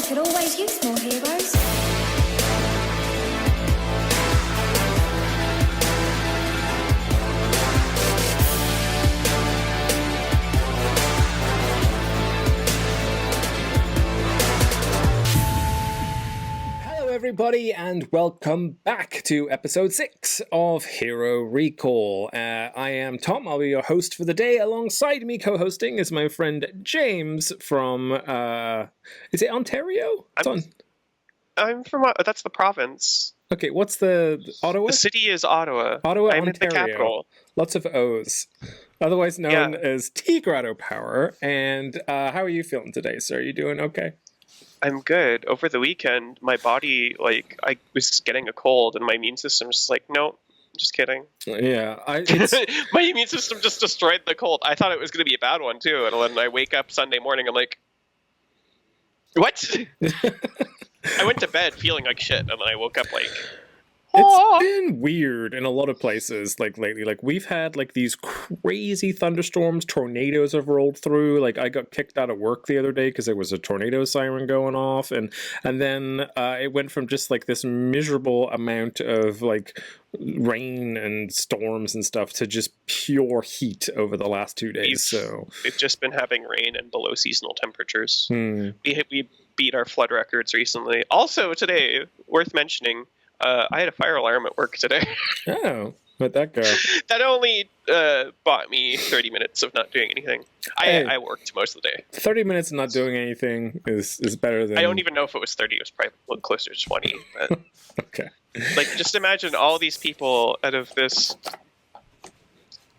could always use more heroes. Everybody, and welcome back to episode 6 of Hero Recall. I am Tom. I'll be your host for the day. Alongside me co-hosting is my friend James from is it Ontario? I'm from that's the province. Okay, what's the Ottawa? The city is Ottawa. Ottawa, I'm Ontario. in the capital. Lots of O's. Otherwise known as TigratoPower. And how are you feeling today, sir? Are you doing okay? I'm good. Over the weekend, my body, I was getting a cold, and my immune system was just like, no, I'm just kidding. Yeah. My immune system just destroyed the cold. I thought it was going to be a bad one, too. And then I wake up Sunday morning, I'm like, what? I went to bed feeling like shit, and then I woke up like... It's been weird in a lot of places, lately. We've had, these crazy thunderstorms, tornadoes have rolled through. I got kicked out of work the other day because there was a tornado siren going off. And then it went from just, this miserable amount of, rain and storms and stuff to just pure heat over the last 2 days. We've just been having rain and below seasonal temperatures. We beat our flood records recently. Also, today, worth mentioning... I had a fire alarm at work today. Oh, how'd that go? That only bought me 30 minutes of not doing anything. I worked most of the day. 30 minutes of not doing anything is better than... I don't even know if it was 30. It was probably a little closer to 20. But okay. Just imagine all these people out of this...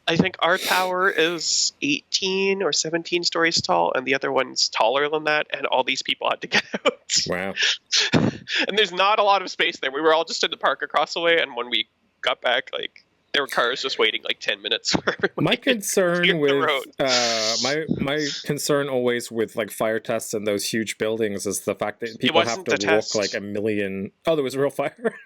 I think our tower is 18 or 17 stories tall, and the other one's taller than that, and all these people had to get out. Wow. And there's not a lot of space there. We were all just in the park across the way, and when we got back, there were cars just waiting 10 minutes for everyone. My concern with my concern always with fire tests and those huge buildings is the fact that people have to walk a million. Oh, there was a real fire.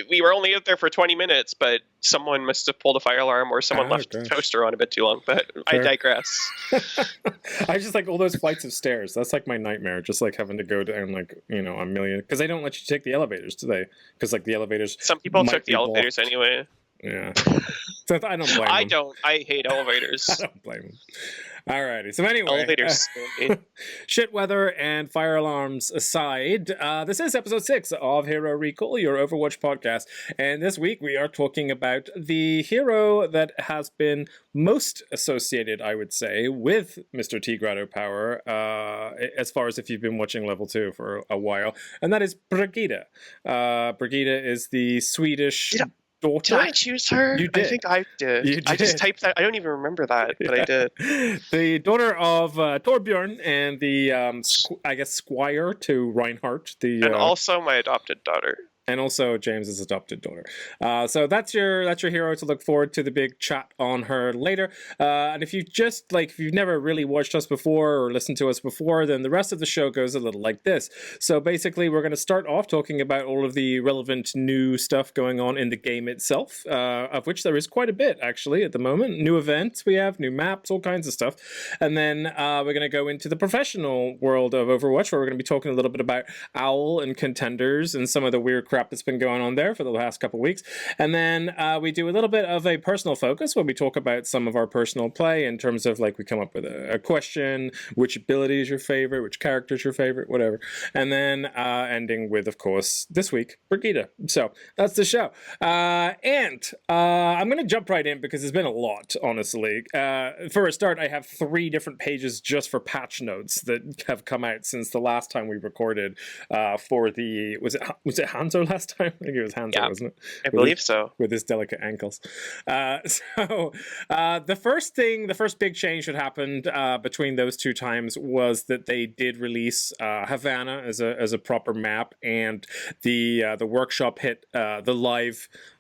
We were only out there for 20 minutes, but someone must have pulled a fire alarm or someone left the toaster on a bit too long, but I digress. I just all those flights of stairs. That's my nightmare, just having to go down a million, because they don't let you take the elevators today, because the elevators... Some people took the elevators anyway. Yeah. So I don't blame them. I don't. I hate elevators. I don't blame them. Alrighty. So anyway, elevators. Shit weather and fire alarms aside, this is episode 6 of Hero Recall, your Overwatch podcast. And this week we are talking about the hero that has been most associated, I would say, with Mr. TigratoPower, as far as if you've been watching Level 2 for a while. And that is Brigitte. Brigitte is the Swedish... daughter? Did I choose her? You did. I think I did. You did. I just typed that. I don't even remember that, but I did. The daughter of Torbjorn and the, squire to Reinhardt. And also my adopted daughter. And also James's adopted daughter. So that's your hero to look forward to the big chat on her later. And if you just if you've never really watched us before or listened to us before, then the rest of the show goes a little like this. So basically, we're going to start off talking about all of the relevant new stuff going on in the game itself, of which there is quite a bit actually at the moment. New events we have, new maps, all kinds of stuff. And then we're going to go into the professional world of Overwatch, where we're going to be talking a little bit about Owl and contenders and some of the weird crap that's been going on there for the last couple of weeks. And then we do a little bit of a personal focus where we talk about some of our personal play in terms of we come up with a question, which ability is your favorite, which character is your favorite, whatever. And then ending with, of course, this week, Brigitte. So that's the show. And I'm going to jump right in because there's been a lot, honestly. For a start, I have 3 different pages just for patch notes that have come out since the last time we recorded for the... Was it Hanzo last time? I think it was Hanzo, wasn't it? I believe so. With his delicate ankles. The first big change that happened between those 2 times was that they did release Havana as a proper map, and the workshop hit the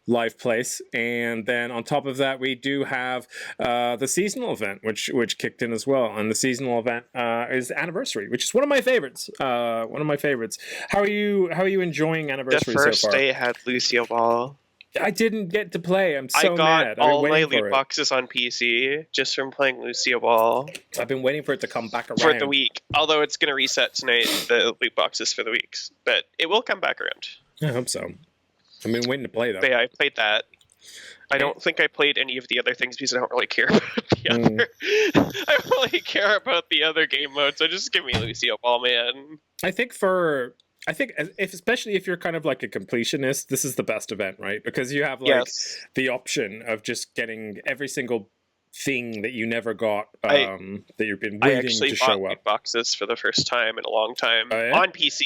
live place, and then on top of that we do have the seasonal event which kicked in as well, and the seasonal event is Anniversary, which is one of my favorites. How are you enjoying Anniversary so far? The first day had Lucio Ball. I didn't get to play. I'm so I got mad. all my loot boxes on PC just from playing Lucio Ball. I've been waiting for it to come back around. For the week. Although it's going to reset tonight, the loot boxes for the weeks. But it will come back around. I hope so. I've been waiting to play that. But yeah, I played that. I don't think I played any of the other things because I don't really care about the other. I don't really care about the other game modes. So just give me Lucio Ball, man. I think especially if you're kind of like a completionist, this is the best event, right? Because you have like the option of just getting every single thing that you never got that you've been waiting to show up. I actually bought boxes for the first time in a long time on PC.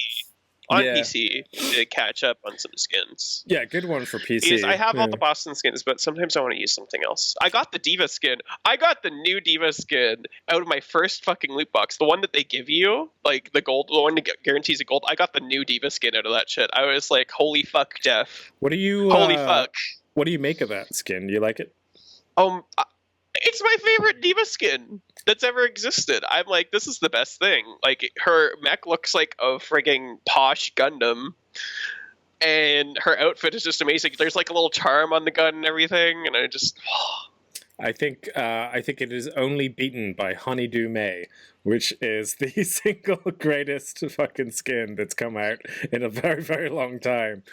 PC to catch up on some skins. Yeah, good one for PC. Because I have all the Boston skins, but sometimes I want to use something else. I got the Diva skin. I got the new Diva skin out of my first fucking loot box. The one that they give you, like the gold, the one that guarantees a gold. I got the new Diva skin out of that shit. I was like, holy fuck, Jeff. Holy fuck. What do you make of that skin? Do you like it? It's my favorite Diva skin that's ever existed. I'm like, this is the best thing. Like, her mech looks like a frigging posh Gundam, and her outfit is just amazing. There's like a little charm on the gun and everything, and I think it is only beaten by Honeydew May, which is the single greatest fucking skin that's come out in a very, very long time.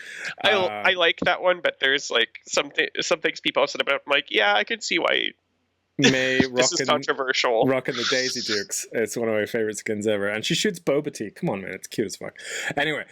I like that one, but there's like some things people have said about it. I'm like, yeah, I can see why. May this is controversial. Rocking the Daisy Dukes. It's one of my favorite skins ever. And she shoots boba tea. Come on, man. It's cute as fuck. Anyway,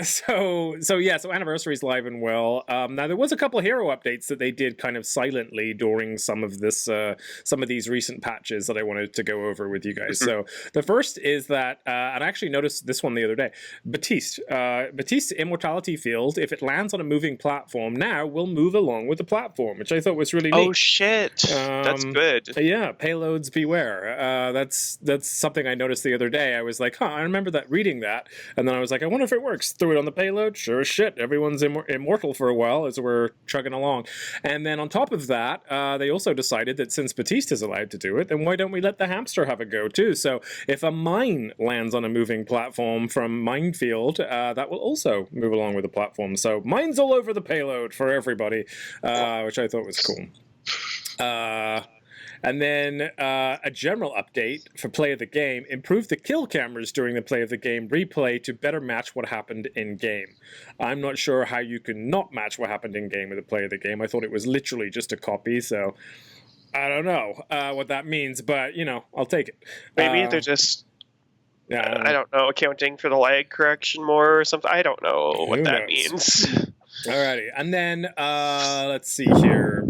so Anniversary's live and well. Now, there was a couple of hero updates that they did kind of silently during some of these recent patches that I wanted to go over with you guys. So the first is that, and I actually noticed this one the other day, Batiste's immortality field, if it lands on a moving platform, now will move along with the platform, which I thought was really neat. Oh, shit. That's good. Yeah, payloads beware. That's something I noticed the other day. I was like, I remember reading that, and then I was like, I wonder if it works. Threw it on the payload. Sure as shit. Everyone's immortal for a while as we're chugging along. And then on top of that, they also decided that since Batiste is allowed to do it, then why don't we let the hamster have a go too? So if a mine lands on a moving platform from Minefield, that will also move along with the platform. So mines all over the payload for everybody, which I thought was cool. And then a general update for play of the game, improve the kill cameras during the play of the game replay to better match what happened in game. I'm not sure how you can not match what happened in game with the play of the game. I thought it was literally just a copy, so I don't know what that means, but I'll take it. Maybe they're just I don't know, accounting for the lag correction more or something. I don't know what that means. Alrighty, and then let's see here.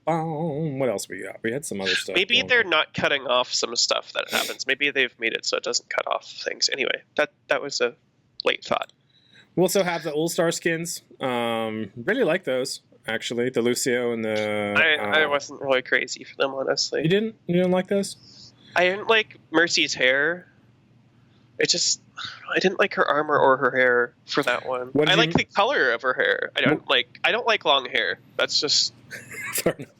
What else we got? We had some other stuff. Maybe they're not cutting off some stuff that happens. Maybe they've made it so it doesn't cut off things. Anyway, that was a late thought. We also have the All-Star skins. Really like those, actually. The Lucio and the... I wasn't really crazy for them, honestly. You didn't? You didn't like those? I didn't like Mercy's hair. I didn't like her armor or her hair for that one. I like the color of her hair. I don't like long hair. That's just... Fair enough.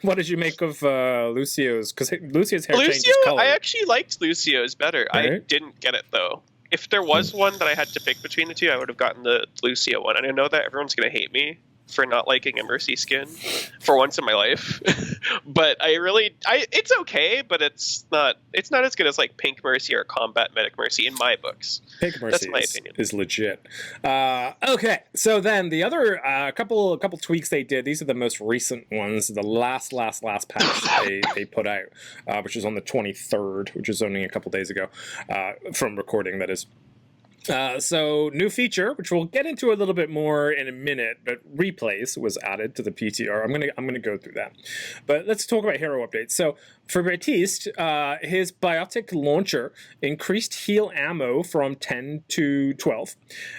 What did you make of Lucio's? Because Lucio's hair changes color. I actually liked Lucio's better. Right? I didn't get it, though. If there was one that I had to pick between the two, I would have gotten the Lucio one. And I know that everyone's going to hate me for not liking a Mercy skin for once in my life. But it's okay, but it's not as good as like Pink Mercy or Combat Medic Mercy in my books. Pink Mercy is legit. Okay, so then the other couple tweaks they did, these are the most recent ones, the last patch they put out, which was on the 23rd, which was only a couple days ago from recording, that is. So new feature, which we'll get into a little bit more in a minute, but replays was added to the PTR. I'm gonna go through that, but let's talk about hero updates. So for Batiste, his biotic launcher increased heal ammo from 10 to 12,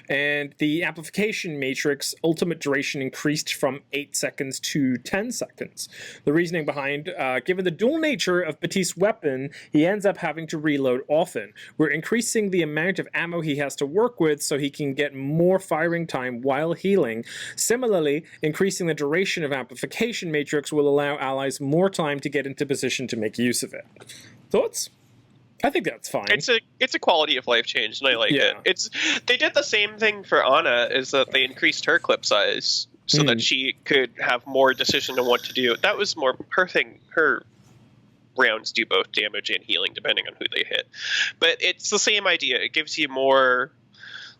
and the amplification matrix ultimate duration increased from 8 seconds to 10 seconds. The reasoning behind, given the dual nature of Batiste's weapon, he ends up having to reload often. We're increasing the amount of ammo he has to work with so he can get more firing time while healing. Similarly, increasing the duration of amplification matrix will allow allies more time to get into position to make use of it. Thoughts? I think that's fine. It's a quality of life change, and I like it. They did the same thing for Ana, is that they increased her clip size so that she could have more decision on what to do. That was more her thing. Her rounds do both damage and healing depending on who they hit. But it's the same idea. It gives you more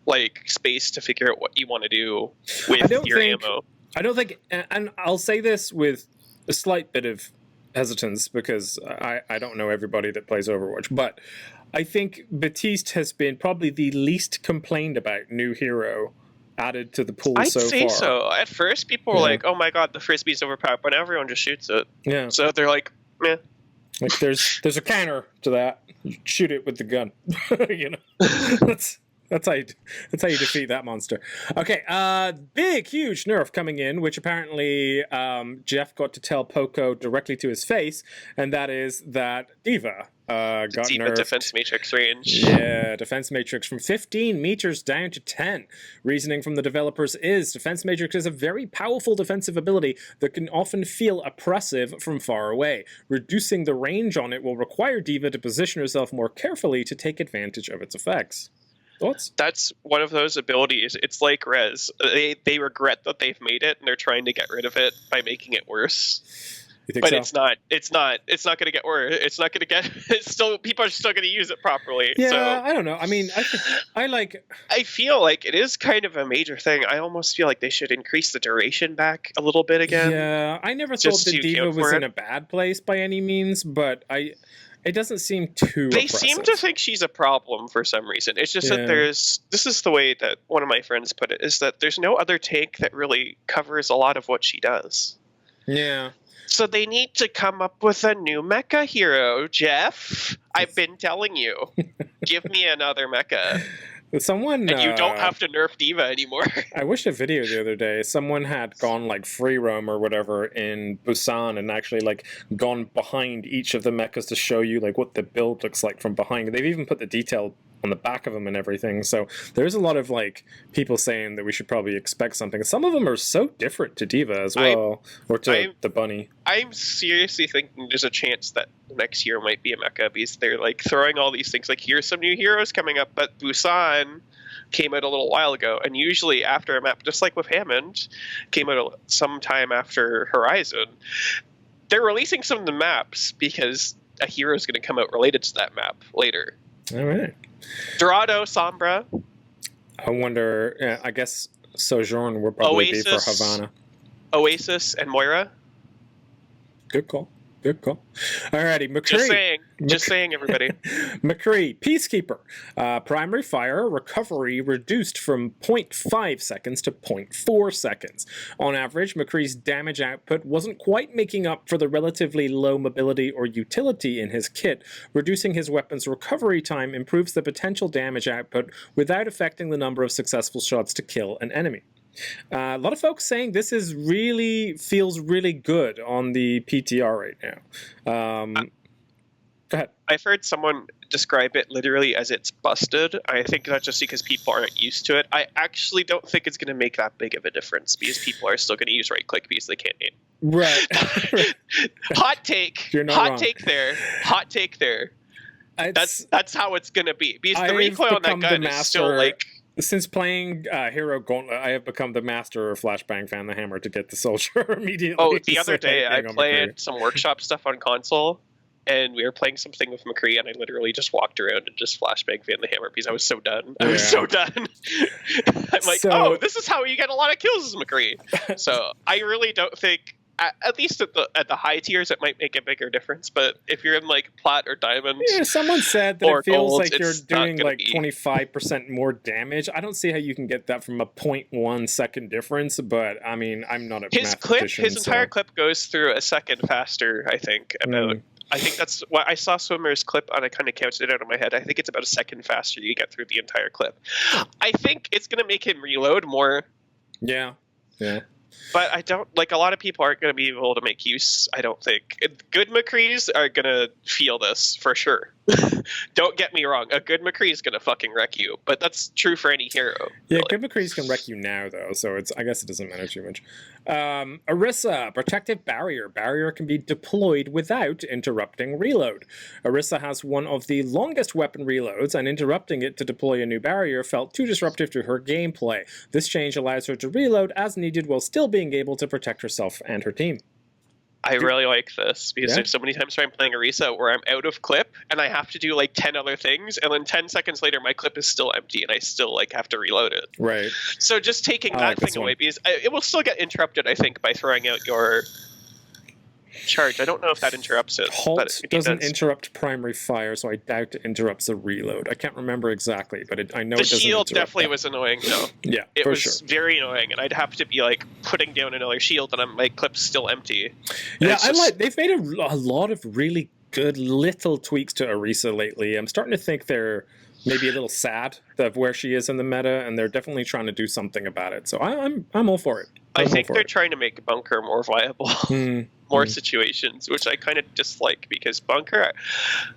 like space to figure out what you want to do with your ammo. I don't think, and I'll say this with a slight bit of hesitance because I don't know everybody that plays Overwatch, but I think Baptiste has been probably the least complained about new hero added to the pool so far. I'd say so. At first, people were like, "Oh my god, the frisbee's overpowered," but everyone just shoots it. Yeah. So they're like, "Meh." Like there's a counter to that. You shoot it with the gun. You know, that's how you defeat that monster. Okay, big huge nerf coming in, which apparently Jeff got to tell Poco directly to his face, and that is that D.Va got nerfed. Defense matrix range. Yeah, defense matrix from 15 meters down to 10. Reasoning from the developers is defense matrix is a very powerful defensive ability that can often feel oppressive from far away. Reducing the range on it will require D.Va to position herself more carefully to take advantage of its effects. Thoughts? That's one of those abilities. It's like Rez. They regret that they've made it, and they're trying to get rid of it by making it worse. You think but so? It's not going to get worse. It's not going to get. It's still people are still going to use it properly. Yeah, so. I don't know. I mean, I feel like it is kind of a major thing. I almost feel like they should increase the duration back a little bit again. Yeah, I never thought that D.Va was in a bad place by any means, but it doesn't seem too They oppressive. seem to think she's a problem for some reason. It's just that this is the way that one of my friends put it, is that there's no other tank that really covers a lot of what she does. Yeah. So they need to come up with a new mecha hero, Jeff. I've been telling you. Give me another mecha. Someone and you don't have to nerf D.Va anymore. I watched a video the other day. Someone had gone like free roam or whatever in Busan and actually like gone behind each of the mechas to show you like what the build looks like from behind. They've even put the detail on the back of them and everything. So there's a lot of like people saying that we should probably expect something. Some of them are so different to D.Va as well, or to the bunny. I'm seriously thinking there's a chance that next year might be a mecha because they're like throwing all these things like here's some new heroes coming up, but Busan came out a little while ago, and usually after a map, just like with Hammond, came out sometime after Horizon. They're releasing some of the maps because a hero is going to come out related to that map later. All right. Dorado, Sombra. I wonder, I guess Sojourn will probably be for Havana. Oasis and Moira. Good call. Good call. Alrighty, McCree. Just saying, everybody. McCree, Peacekeeper. Primary fire recovery reduced from 0.5 seconds to 0.4 seconds. On average, McCree's damage output wasn't quite making up for the relatively low mobility or utility in his kit. Reducing his weapon's recovery time improves the potential damage output without affecting the number of successful shots to kill an enemy. A lot of folks saying this is feels really good on the PTR right now. Go ahead. I've heard someone describe it literally as it's busted. I think that's just because people aren't used to it. I actually don't think it's going to make that big of a difference because people are still going to use right click because they can't aim. Right. Hot take. You're not Hot wrong. take there. Hot take there. That's how it's going to be because the recoil on that gun is still like. Since playing Hero Gauntlet, I have become the master of Flashbang Fan the Hammer to get the soldier immediately. Oh, the other day I played some workshop stuff on console, and we were playing something with McCree, and I literally just walked around and just Flashbang Fan the Hammer because I was so done. I was so done. I'm like, this is how you get a lot of kills as McCree. So I really don't think... At least at the high tiers, it might make a bigger difference. But if you're in like plat or diamond, someone said that it feels gold, like you're doing like 25% more damage. I don't see how you can get that from a 0.1 second difference. But I mean, I'm not a mathematician. His entire clip goes through a second faster. I think I think that's what I saw Swimmer's clip on. I kind of counted it out of my head. I think it's about a second faster you get through the entire clip. I think it's going to make him reload more. Yeah. But I don't like a lot of people aren't going to be able to make use. I don't think good McCrees are going to feel this for sure. Don't get me wrong, a good McCree is gonna fucking wreck you, but that's true for any hero. Yeah, really. good McCrees can wreck you now, though, so I guess it doesn't matter too much. Orisa, protective barrier. Barrier can be deployed without interrupting reload. Orisa has one of the longest weapon reloads, and interrupting it to deploy a new barrier felt too disruptive to her gameplay. This change allows her to reload as needed while still being able to protect herself and her team. I really like this because Yeah. there's so many times where I'm playing Orisa where I'm out of clip and I have to do like 10 other things, and then 10 seconds later my clip is still empty and I still like have to reload it. Right. So just taking I that like this thing away, one. because it will still get interrupted, I think, by throwing out your charge. I don't know if that interrupts it. but Halt it doesn't does. interrupt primary fire, so I doubt it interrupts the reload. I can't remember exactly, but I know The it doesn't shield interrupt definitely that. was annoying, though. Yeah, It for was sure. very annoying, and I'd have to be like putting down another shield, and my clip's still empty. And Yeah, it's just- they've made a lot of really good little tweaks to Orisa lately. I'm starting to think they're maybe a little sad of where she is in the meta, and they're definitely trying to do something about it. So I'm all for it. I I'm all think for they're it. trying to make Bunker more viable. More situations, which I kind of dislike, because Bunker,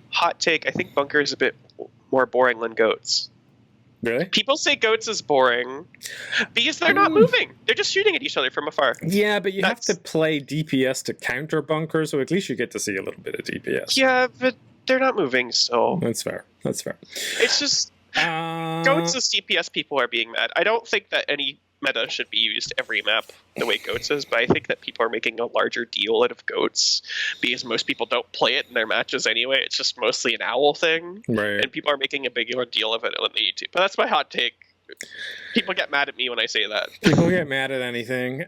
hot take, I think Bunker is a bit more boring than Goats. Really? People say Goats is boring because they're not moving. They're just shooting at each other from afar. Yeah, but you have That's- to play DPS to counter Bunker, so at least you get to see a little bit of DPS. Yeah, but they're not moving, so That's fair. That's fair. it's just Goats as DPS people are being mad. I don't think that any meta should be used every map the way Goats is, but I think that people are making a larger deal out of Goats because most people don't play it in their matches anyway. It's just mostly an owl thing, Right. and people are making a bigger deal of it than they need to. But that's my hot take. People get mad at me when I say that. People get mad at anything.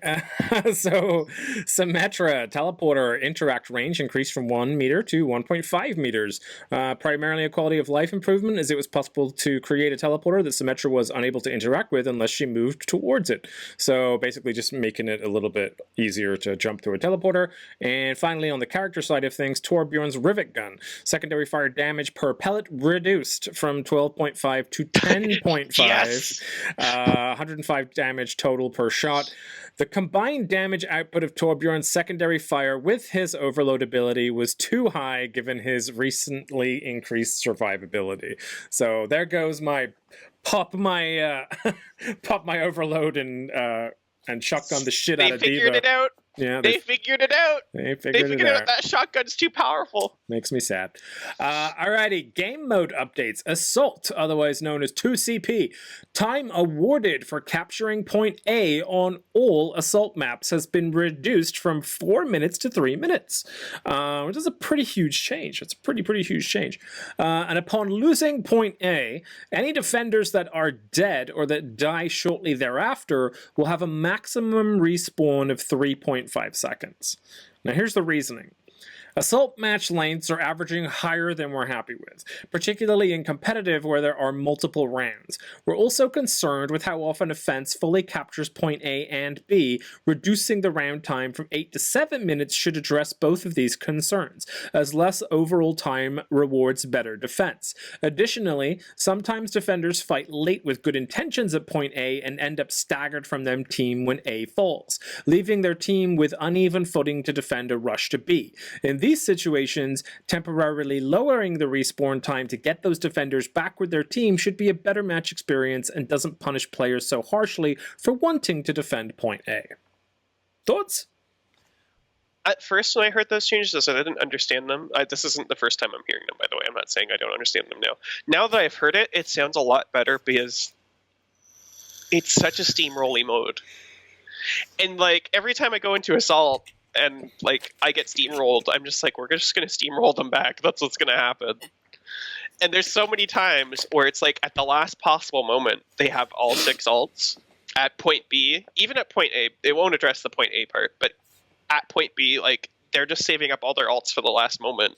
So, Symmetra, teleporter, interact range increased from 1 meter to 1.5 meters. Primarily a quality of life improvement, as it was possible to create a teleporter that Symmetra was unable to interact with unless she moved towards it. So, basically just making it a little bit easier to jump through a teleporter. And finally, on the character side of things, Torbjorn's Rivet Gun. Secondary fire damage per pellet reduced from 12.5 to 10.5. Yes. 105 damage total per shot. The combined damage output of Torbjorn's secondary fire with his overload ability was too high given his recently increased survivability. So there goes my pop my overload and shotgun the shit out They of figured Diva. it out. Yeah, They figured it out. they They figured figured it out out. that shotgun's too powerful. Makes me sad. Alrighty, game mode updates. Assault, otherwise known as 2CP. Time awarded for capturing point A on all assault maps has been reduced from 4 minutes to 3 minutes, which is a pretty huge change. It's a pretty huge change. And upon losing point A, any defenders that are dead or that die shortly thereafter will have a maximum respawn of 3.5 seconds. Now here's the reasoning. Assault match lengths are averaging higher than we're happy with, particularly in competitive where there are multiple rounds. We're also concerned with how often a fence fully captures point A and B, reducing the round time from 8 to 7 minutes should address both of these concerns, as less overall time rewards better defense. Additionally, sometimes defenders fight late with good intentions at point A and end up staggered from their team when A falls, leaving their team with uneven footing to defend a rush to B. In these situations, temporarily lowering the respawn time to get those defenders back with their team should be a better match experience and doesn't punish players so harshly for wanting to defend point A. Thoughts? At first, when I heard those changes, I didn't understand them. This isn't the first time I'm hearing them, by the way. I'm not saying I don't understand them now. Now that I've heard it, it sounds a lot better because it's such a steamrolly mode. And, like, every time I go into Assault and, like, I get steamrolled, I'm just like, we're just going to steamroll them back. That's what's going to happen. And there's so many times where it's like at the last possible moment, they have all 6 ults at point B. Even at point A, they won't address the point A part, but at point B, like, they're just saving up all their ults for the last moment.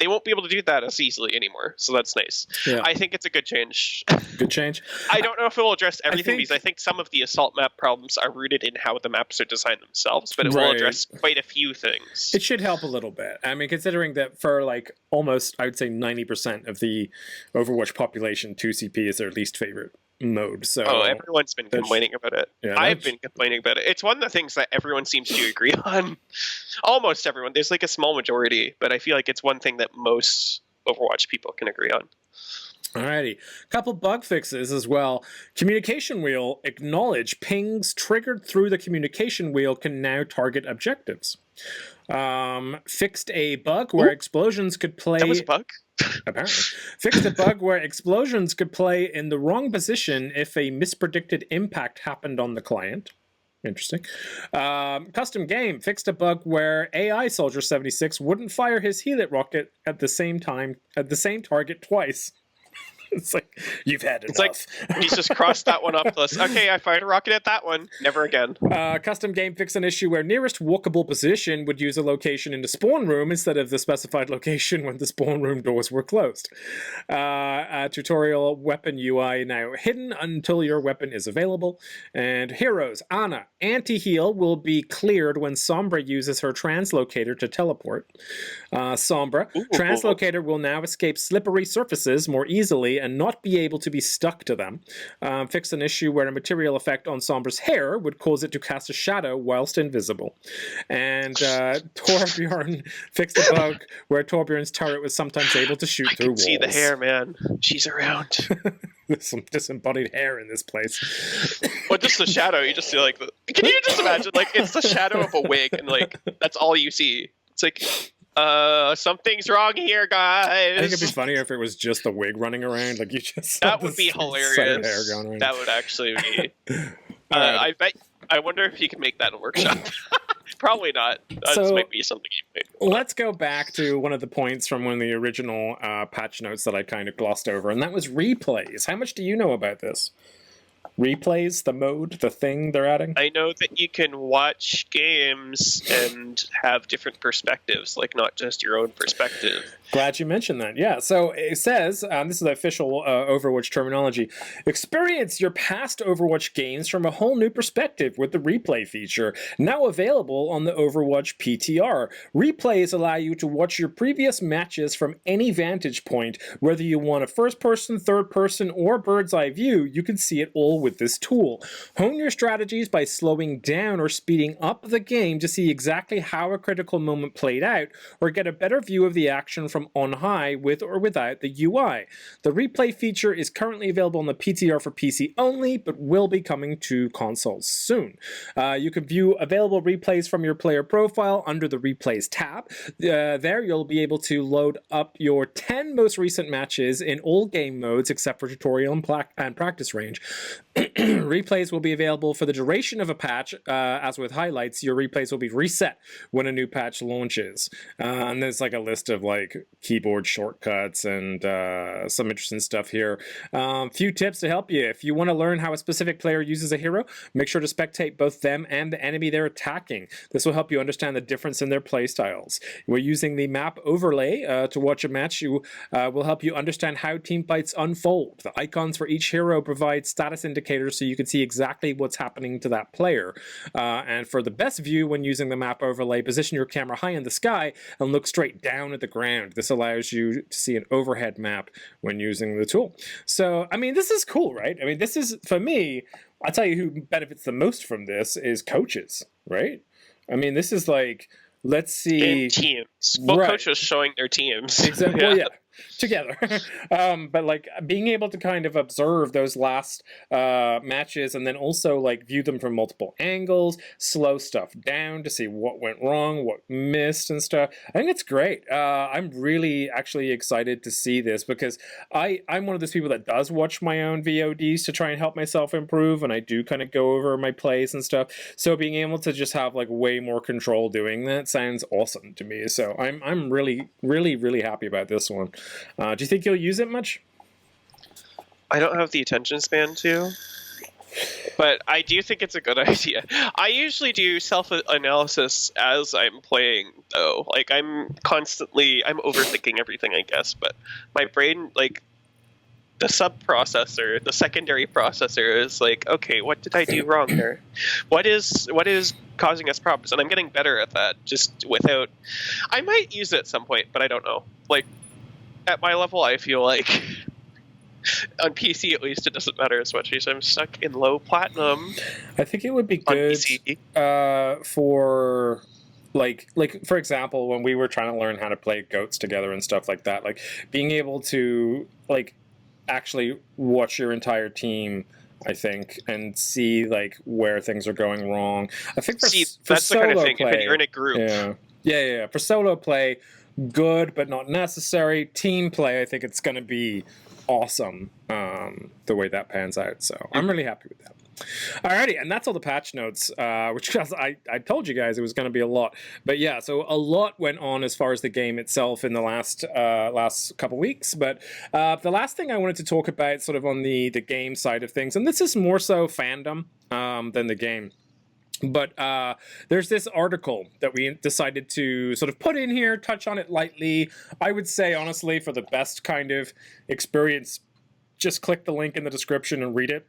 They won't be able to do that as easily anymore, so that's nice. Yeah. I think it's a good change. Good change. I don't know if it will address everything think- because I think some of the Assault map problems are rooted in how the maps are designed themselves, but it will Right. address quite a few things. It should help a little bit. I mean, considering that for like almost, I would say 90% of the Overwatch population, 2CP is their least favorite mode. So Oh, everyone's been that's- complaining about it. yeah, I've that's- been complaining about it. It's one of the things that everyone seems to agree on. Almost everyone. There's like a small majority, but I feel like it's one thing that most Overwatch people can agree on. Alrighty, couple bug fixes as well. Communication wheel acknowledge pings triggered through the communication wheel can now target objectives. Fixed a bug where explosions could play. That was a bug? Apparently. Fixed a bug where explosions could play in the wrong position if a mispredicted impact happened on the client. Interesting. Custom game fixed a bug where AI Soldier 76 wouldn't fire his helit rocket at the same target twice. It's like, you've had enough. It's like, he's just crossed that one off the list. Okay, I fired a rocket at that one. Never again. Custom game fixed an issue where nearest walkable position would use a location in the spawn room instead of the specified location when the spawn room doors were closed. Tutorial weapon UI now hidden until your weapon is available. And heroes, Ana, anti-heal will be cleared when Sombra uses her translocator to teleport. Sombra, translocator will now escape slippery surfaces more easily and not be able to be stuck to them. Fixed an issue where a material effect on Sombra's hair would cause it to cast a shadow whilst invisible. And Torbjorn fixed a bug where Torbjorn's turret was sometimes able to shoot through walls. See the hair, man. She's around. There's some disembodied hair in this place. Or just the shadow. You just see like, can you just imagine? Like, it's the shadow of a wig, and like that's all you see. It's like, something's wrong here, guys. I think it'd be funnier if it was just the wig running around. Like you just. That would be hilarious. That would actually be. I wonder if you can make that in workshop. Probably not. This might be something you make. Let's go back to one of the points from one of the original patch notes that I kind of glossed over, and that was replays. How much do you know about this? Replays, the mode, the thing they're adding? I know that you can watch games and have different perspectives, like not just your own perspective. Glad you mentioned that. Yeah, so it says, this is the official Overwatch terminology, experience your past Overwatch games from a whole new perspective with the replay feature, now available on the Overwatch PTR. Replays allow you to watch your previous matches from any vantage point. Whether you want a first-person, third-person, or bird's-eye view, you can see it all with this tool. Hone your strategies by slowing down or speeding up the game to see exactly how a critical moment played out, or get a better view of the action from on high with or without the UI. The replay feature is currently available on the PTR for PC only, but will be coming to consoles soon. You can view available replays from your player profile under the Replays tab. There you'll be able to load up your 10 most recent matches in all game modes except for tutorial and practice range. Replays will be available for the duration of a patch. As with highlights, your replays will be reset when a new patch launches. And there's like a list of like keyboard shortcuts and some interesting stuff here. Few tips to help you. If you want to learn how a specific player uses a hero, make sure to spectate both them and the enemy they're attacking. This will help you understand the difference in their playstyles. We're using the map overlay to watch a match. Will help you understand how team fights unfold. The icons for each hero provide status indicators so you can see exactly what's happening to that player. And for the best view when using the map overlay, position your camera high in the sky and look straight down at the ground. This allows you to see an overhead map when using the tool. So, I mean, this is cool, right? I mean, this is, for me, I'll tell you who benefits the most from this is coaches, right? I mean, this is like, let's see. In teams. Well, right. Coaches showing their teams. Exactly. Yeah. Well, yeah. Together. But like being able to kind of observe those last matches and then also like view them from multiple angles, slow stuff down to see what went wrong, what missed and stuff. I think it's great. I'm really actually excited to see this because I'm one of those people that does watch my own VODs to try and help myself improve, and I do kind of go over my plays and stuff. So being able to just have like way more control doing that sounds awesome to me. So I'm really, really, really happy about this one. Do you think you'll use it much? I don't have the attention span to, but I do think it's a good idea. I usually do self-analysis as I'm playing, though. Like, I'm overthinking everything, I guess, but my brain, like, the sub-processor, the secondary processor is like, okay, what did I do wrong here? What is causing us problems? And I'm getting better at that, just without... I might use it at some point, but I don't know. Like, at my level, I feel like on PC at least it doesn't matter as much because I'm stuck in low platinum. I think it would be good for like for example, when we were trying to learn how to play goats together and stuff like that, like being able to like actually watch your entire team, I think, and see like where things are going wrong. I think for that's solo the kind of thing. play, When you're in a group, yeah. For solo play, good but not necessary. Team play, I think it's going to be awesome. The way that pans out, so I'm really happy with that. Alrighty, and that's all the patch notes, which I told you guys it was going to be a lot. But yeah, so a lot went on as far as the game itself in the last couple weeks. But the last thing I wanted to talk about sort of on the game side of things, and this is more so fandom than the game. But there's this article that we decided to sort of put in here, touch on it lightly. I would say, honestly, for the best kind of experience, just click the link in the description and read it.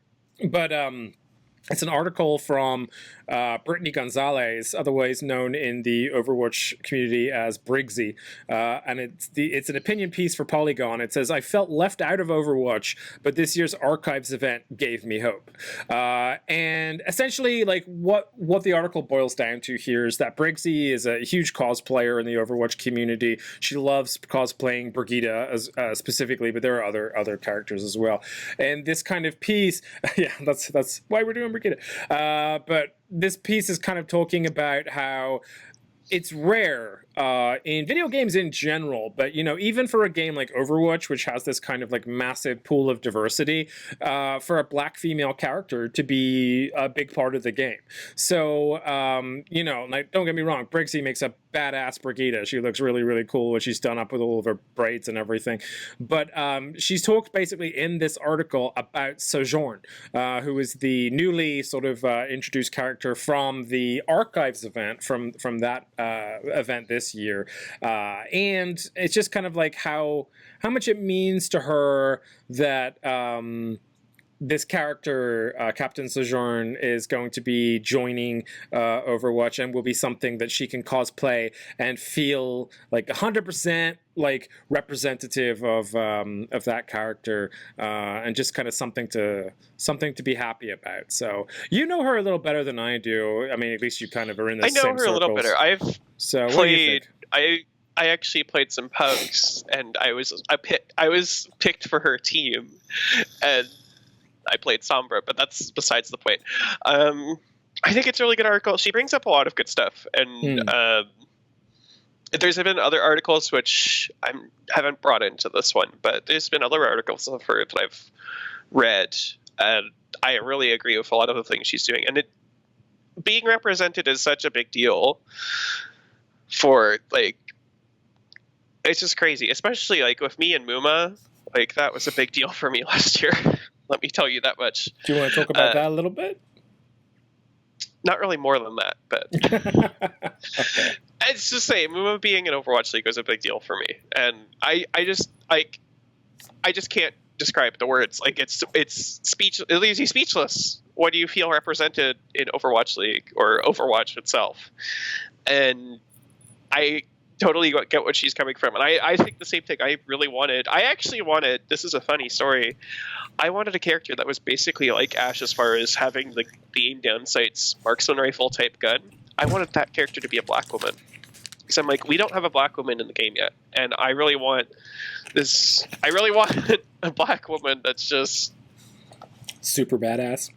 But it's an article from Brittany Gonzalez, otherwise known in the Overwatch community as Brigitte, and it's an opinion piece for Polygon. It says, "I felt left out of Overwatch, but this year's Archives event gave me hope." And essentially, like what the article boils down to here is that Brigitte is a huge cosplayer in the Overwatch community. She loves cosplaying Brigitte as specifically, but there are other characters as well. And this kind of piece, yeah, that's why we're doing Brigitte. But this piece is kind of talking about how it's rare in video games in general, but even for a game like Overwatch, which has this kind of like massive pool of diversity, for a black female character to be a big part of the game. So like, don't get me wrong, Brigitte makes a badass Brigitte. She looks really, really cool when she's done up with all of her braids and everything. But she's talked basically in this article about Sojourn, who is the newly sort of introduced character from the Archives event, from that event this year. And it's just kind of like how much it means to her that this character, Captain Sojourn, is going to be joining Overwatch and will be something that she can cosplay and feel like 100% like representative of that character, and just kind of something to be happy about. So you know her a little better than I do. I mean, at least you kind of are in the same circles. I know her a little better. I've played. What do you think? I actually played some pugs, and I was picked for her team, and I played Sombra, but that's besides the point. I think it's a really good article. She brings up a lot of good stuff, and there's been other articles which I haven't brought into this one, but there's been other articles of her that I've read, and I really agree with a lot of the things she's doing. And being represented is such a big deal for, like, it's just crazy, especially like with me and Muma. Like, that was a big deal for me last year. Let me tell you that much. Do you want to talk about that a little bit? Not really more than that, but okay. It's just saying, Muma being in Overwatch League was a big deal for me, and I just can't describe the words. Like, it's speech. It leaves you speechless. What do you feel represented in Overwatch League or Overwatch itself? And I totally get what she's coming from, and I think the same thing. I actually wanted, this is a funny story, I wanted a character that was basically like Ash as far as having the aim down sights marksman rifle type gun. I wanted that character to be a black woman, because I'm like, we don't have a black woman in the game yet, and I really want a black woman that's just super badass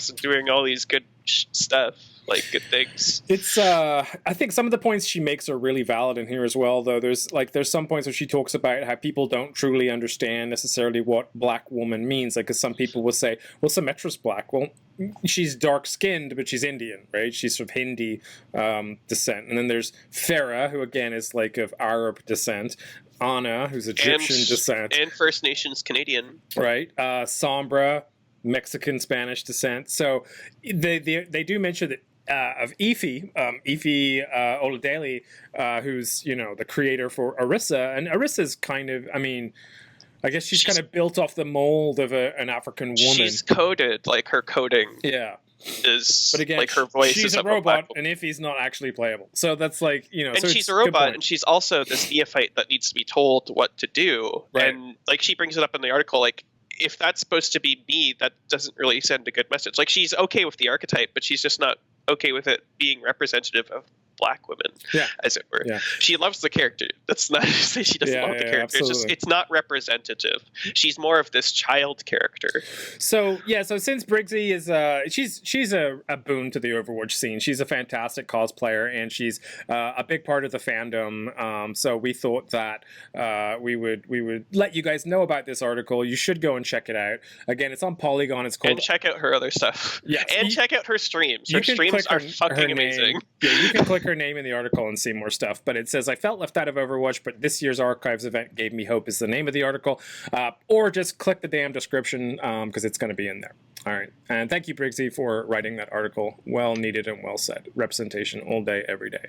and doing all these good stuff, like good things. It's I think some of the points she makes are really valid in here as well, though. There's some points where she talks about how people don't truly understand necessarily what black woman means. Like, 'cause some people will say, well, Symmetra's black. Well, she's dark skinned, but she's Indian, right? She's of Hindi descent. And then there's Farah, who again is like of Arab descent. Anna, who's Egyptian descent, and First Nations Canadian, right? Sombra, Mexican Spanish descent. So they do mention that of Ify Oladele, who's the creator for Orisa, and Orisa's kind of, I mean, I guess she's kind of built off the mold of an African woman. She's coded, like her coding. Yeah. But again, like her voice she's is a robot, and Ify's not actually playable. So that's like, and so she's a robot, and she's also this neophyte that needs to be told what to do. Right. And like, she brings it up in the article, like, if that's supposed to be me, that doesn't really send a good message. Like, she's okay with the archetype, but she's just not okay with it being representative of black women, as it were. Yeah. She loves the character. That's not to say she doesn't love the character. It's just it's not representative. She's more of this child character. So since Briggsy is she's a boon to the Overwatch scene. She's a fantastic cosplayer, and she's a big part of the fandom. So we thought that we would let you guys know about this article. You should go and check it out. Again, it's on Polygon. It's called, and check out her other stuff. Yes, and check out her streams. Her streams are fucking amazing. Yeah, you can click her name in the article and see more stuff. But it says, I felt left out of Overwatch, but this year's Archives event gave me hope is the name of the article. Or just click the damn description because it's going to be in there. All right. And thank you, Briggsy, for writing that article. Well needed and well said. Representation all day, every day.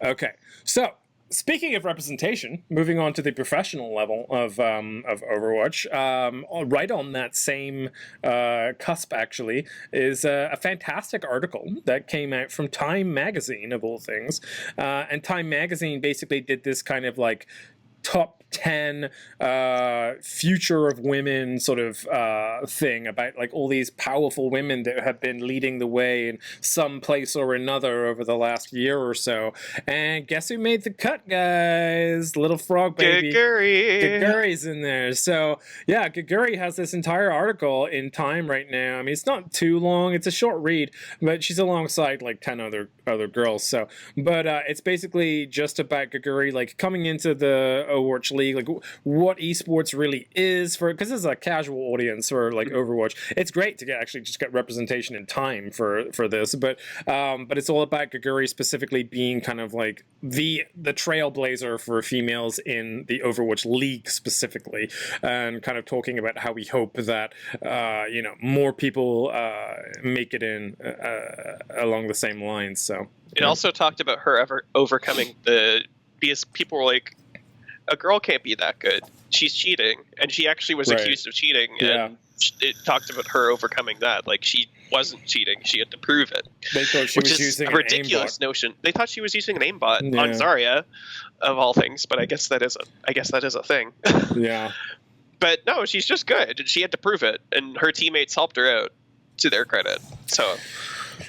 Okay. So, speaking of representation, moving on to the professional level of Overwatch, right on that same cusp, actually, is a fantastic article that came out from Time Magazine, of all things. And Time Magazine basically did this kind of like top 10 future of women sort of thing about like all these powerful women that have been leading the way in some place or another over the last year or so. And guess who made the cut, guys? Little frog baby. Geguri's in there. So yeah, Geguri has this entire article in Time right now. I mean, it's not too long. It's a short read, but she's alongside like 10 other girls. So, but it's basically just about Geguri like coming into the Overwatch League, like what esports really is, for because this is a casual audience for like Overwatch. It's great to get representation in Time for this, but it's all about Geguri specifically being kind of like the trailblazer for females in the Overwatch League specifically, and kind of talking about how we hope that more people make it in along the same lines. So it also talked about her overcoming because people were like, a girl can't be that good. She's cheating, and she actually was accused of cheating. And it talked about her overcoming that. Like, she wasn't cheating; she had to prove it. They thought she was using a ridiculous notion. They thought she was using an aimbot on Zarya, of all things. But I guess that is a thing. Yeah. But no, she's just good, and she had to prove it, and her teammates helped her out, to their credit. So.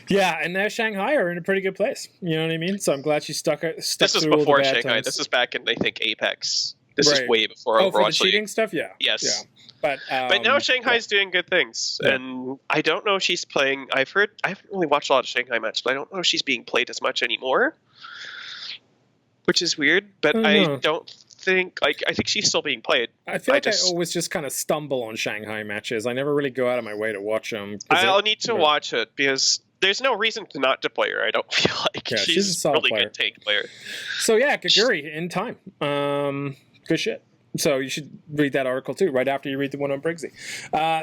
Yeah, and now Shanghai are in a pretty good place. You know what I mean? So I'm glad she stuck This is before Shanghai. Times. This is back in, I think, Apex. This is way before Overwatch. For the cheating stuff? Yeah. Yes. Yeah. But now Shanghai's doing good things. Yeah. And I don't know if she's playing... I haven't really watched a lot of Shanghai matches, but I don't know if she's being played as much anymore. Which is weird, but I don't think... I think she's still being played. I feel like I always just kind of stumble on Shanghai matches. I never really go out of my way to watch them. I'll need to watch it, because... There's no reason to not deploy her, I don't feel like. Yeah, she's a solid really good tank player. So yeah, Geguri in Time. Good shit. So you should read that article too, right after you read the one on Briggsy.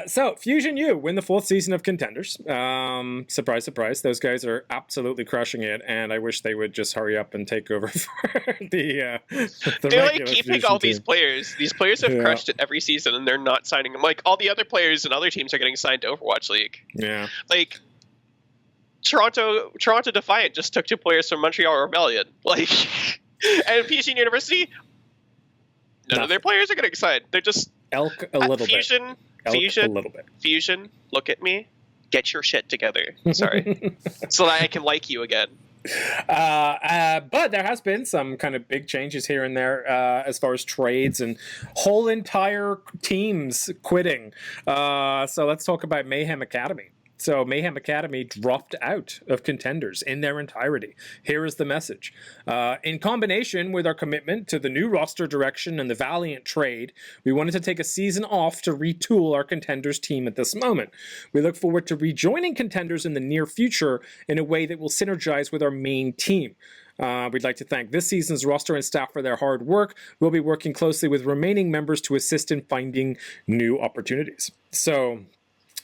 So Fusion U win the 4th season of Contenders. Surprise, surprise. Those guys are absolutely crushing it, and I wish they would just hurry up and take over for the they're like keeping Fusion all team. These players. These players have crushed it every season, and they're not signing them. Like, all the other players and other teams are getting signed to Overwatch League. Yeah. Like, Toronto Defiant just took 2 players from Montreal Rebellion. Like, and PG University, none of their players are getting signed. They're just Elk a little Fusion, bit. Fusion, a little bit. Fusion, look at me. Get your shit together. Sorry. So that I can like you again. But there has been some kind of big changes here and there as far as trades and whole entire teams quitting. So let's talk about Mayhem Academy. So Mayhem Academy dropped out of Contenders in their entirety. Here is the message. In combination with our commitment to the new roster direction and the Valiant trade, we wanted to take a season off to retool our Contenders team at this moment. We look forward to rejoining Contenders in the near future in a way that will synergize with our main team. We'd like to thank this season's roster and staff for their hard work. We'll be working closely with remaining members to assist in finding new opportunities. So...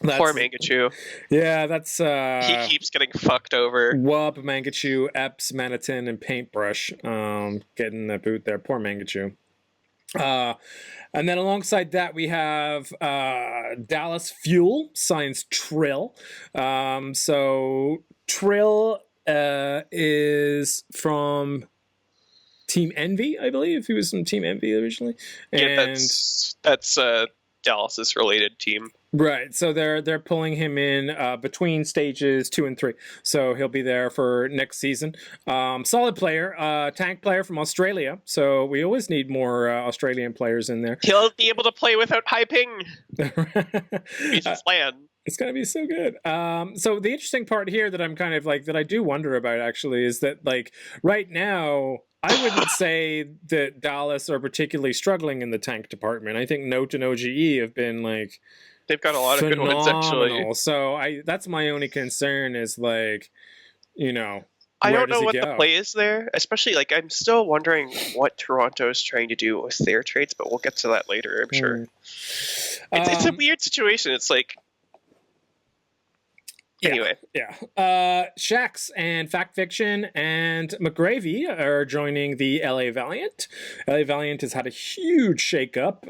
Poor Mangachu. Yeah, that's... he keeps getting fucked over. Wub, Mangachu, Epps, Manitin, and Paintbrush getting the boot there. Poor Mangachu. And then alongside that, we have Dallas Fuel signs Trill. So Trill is from Team Envy, I believe. He was from Team Envy originally. And yeah, that's Dallas's related team. Right, so they're pulling him in between stages 2 and 3, so he'll be there for next season. Solid player, tank player from Australia, so we always need more Australian players in there. He'll be able to play without high ping. He's just land. It's gonna be so good. So the interesting part here that I'm kind of like that I do wonder about actually is that like right now I wouldn't say that Dallas are particularly struggling in the tank department. I think Note and OGE have been like they've got a lot of good ones actually. So that's my only concern is like, you know, I don't know what the play is there, especially like I'm still wondering what Toronto is trying to do with their trades, but we'll get to that later, I'm sure. It's a weird situation. It's like anyway. Yeah. Shax and Fact Fiction and McGravy are joining the LA Valiant. LA Valiant has had a huge shakeup,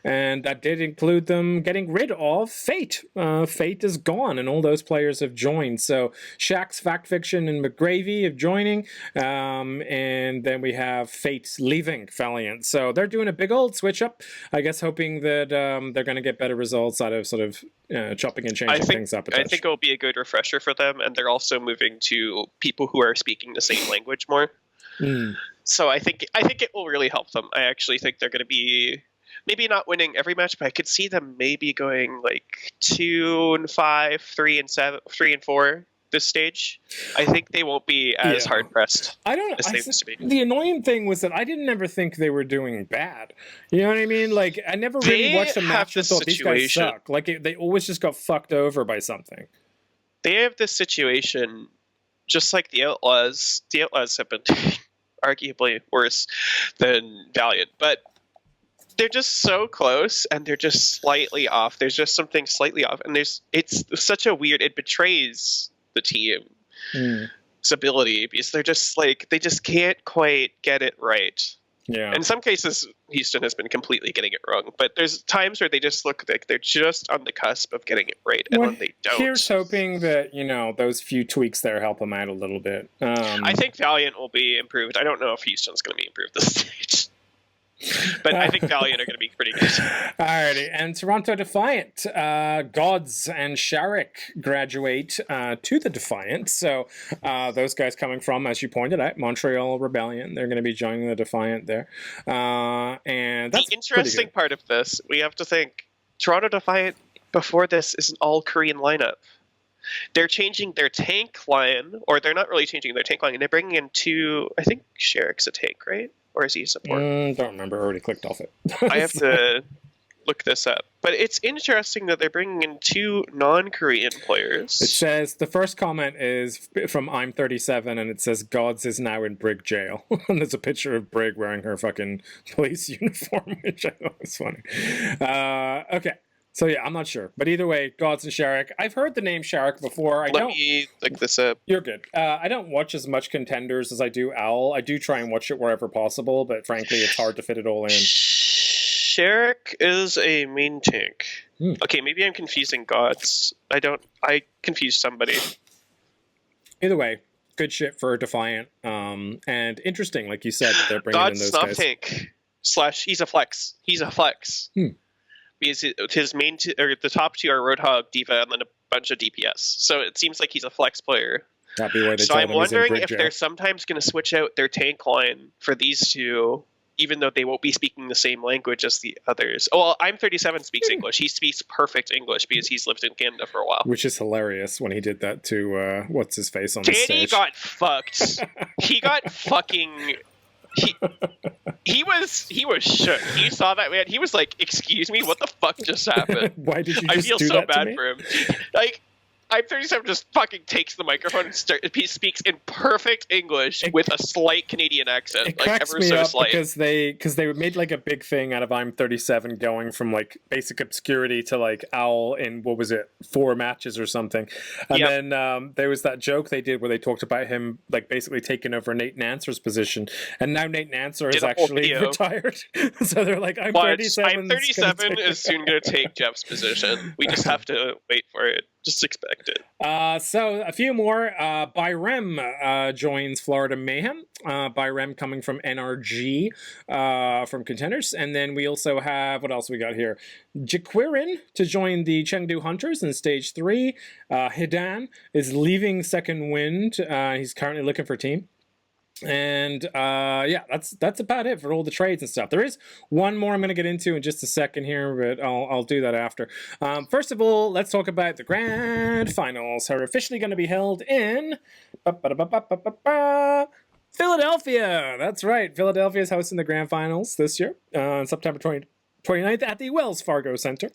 and that did include them getting rid of Fate. Fate is gone, and all those players have joined. So Shax, Fact Fiction, and McGravy are joining, and then we have Fate leaving Valiant. So they're doing a big old switch up, I guess, hoping that they're going to get better results out of sort of chopping and changing things up. I think it'll be a good refresher for them, and they're also moving to people who are speaking the same language more. So I think it will really help them. I actually think they're going to be maybe not winning every match, but I could see them maybe going like 2-5, 3-7, 3-4 this stage. I think they won't be as hard pressed. As they used to be. The annoying thing was that I didn't ever think they were doing bad. You know what I mean? Like I never really watched a match and thought these guys suck. Like they always just got fucked over by something. They have this situation, just like the Outlaws. The Outlaws have been arguably worse than Valiant, but they're just so close, and they're just slightly off. There's just something slightly off, and it's such a weird. It betrays the team's ability because they're just like they just can't quite get it right. Yeah. In some cases, Houston has been completely getting it wrong, but there's times where they just look like they're just on the cusp of getting it right, and when they don't. Here's hoping that, you know, those few tweaks there help them out a little bit. I think Valiant will be improved. I don't know if Houston's going to be improved this stage. But I think Valiant are going to be pretty good. Alrighty, and Toronto Defiant, Gods and Sharek graduate to the Defiant. So those guys coming from, as you pointed out, Montreal Rebellion. They're going to be joining the Defiant there. And that's the interesting part of this, we have to think, Toronto Defiant before this is an all-Korean lineup. They're changing their tank line, or they're not really changing their tank line, and they're bringing in two, I think Sharek's a tank, right? Or is he a support? Don't remember. I already clicked off it. I have to look this up. But it's interesting that they're bringing in two non-Korean players. It says, the first comment is from I'm 37, and it says, Gods is now in Brig jail. And there's a picture of Brig wearing her fucking police uniform, which I thought was funny. Okay. So yeah, I'm not sure. But either way, Gods and Sharek. I've heard the name Sharek before. Let me look this up. You're good. I don't watch as much Contenders as I do Owl. I do try and watch it wherever possible, but frankly, it's hard to fit it all in. Sharek is a main tank. Okay, maybe I'm confusing Gods. I confused somebody. Either way, good shit for Defiant. And interesting, like you said, that they're bringing Gods in those guys. tank. / he's a flex. He's a flex. Because his main or the top two are Roadhog, Diva, and then a bunch of DPS. So it seems like he's a flex player. That'd be why they so I'm wondering if they're sometimes going to switch out their tank line for these two, even though they won't be speaking the same language as the others. Oh, well, I'm 37 speaks English. He speaks perfect English because he's lived in Canada for a while. Which is hilarious when he did that to what's his face on the stage. Danny got fucked. He got fucking. He was shook. You saw that, man. He was like, "Excuse me, what the fuck just happened?" Why did you? I just feel do so that bad to me? for him. Like, I'm 37 just fucking takes the microphone and he speaks in perfect English with a slight Canadian accent. It like cracks ever me so up slight. because they made like a big thing out of I'm 37 going from like basic obscurity to like Owl in what was it 4 matches or something, and then there was that joke they did where they talked about him like basically taking over Nate Nancer's position, and now Nate Nancer is actually retired. So they're like I'm 37. I'm 37 is soon going to take Jeff's position. We just have to wait for it. Just expect it. So a few more. Byrem joins Florida Mayhem. Byrem coming from NRG from Contenders. And then we also have, what else we got here? Jaquirin to join the Chengdu Hunters in Stage 3. Hidan is leaving Second Wind. He's currently looking for a team. And yeah, that's about it for all the trades and stuff. There is one more I'm going to get into in just a second here, but I'll do that after. First of all, let's talk about the grand finals are officially going to be held in Philadelphia. That's right. Philadelphia is hosting the grand finals this year on September 29th at the Wells Fargo Center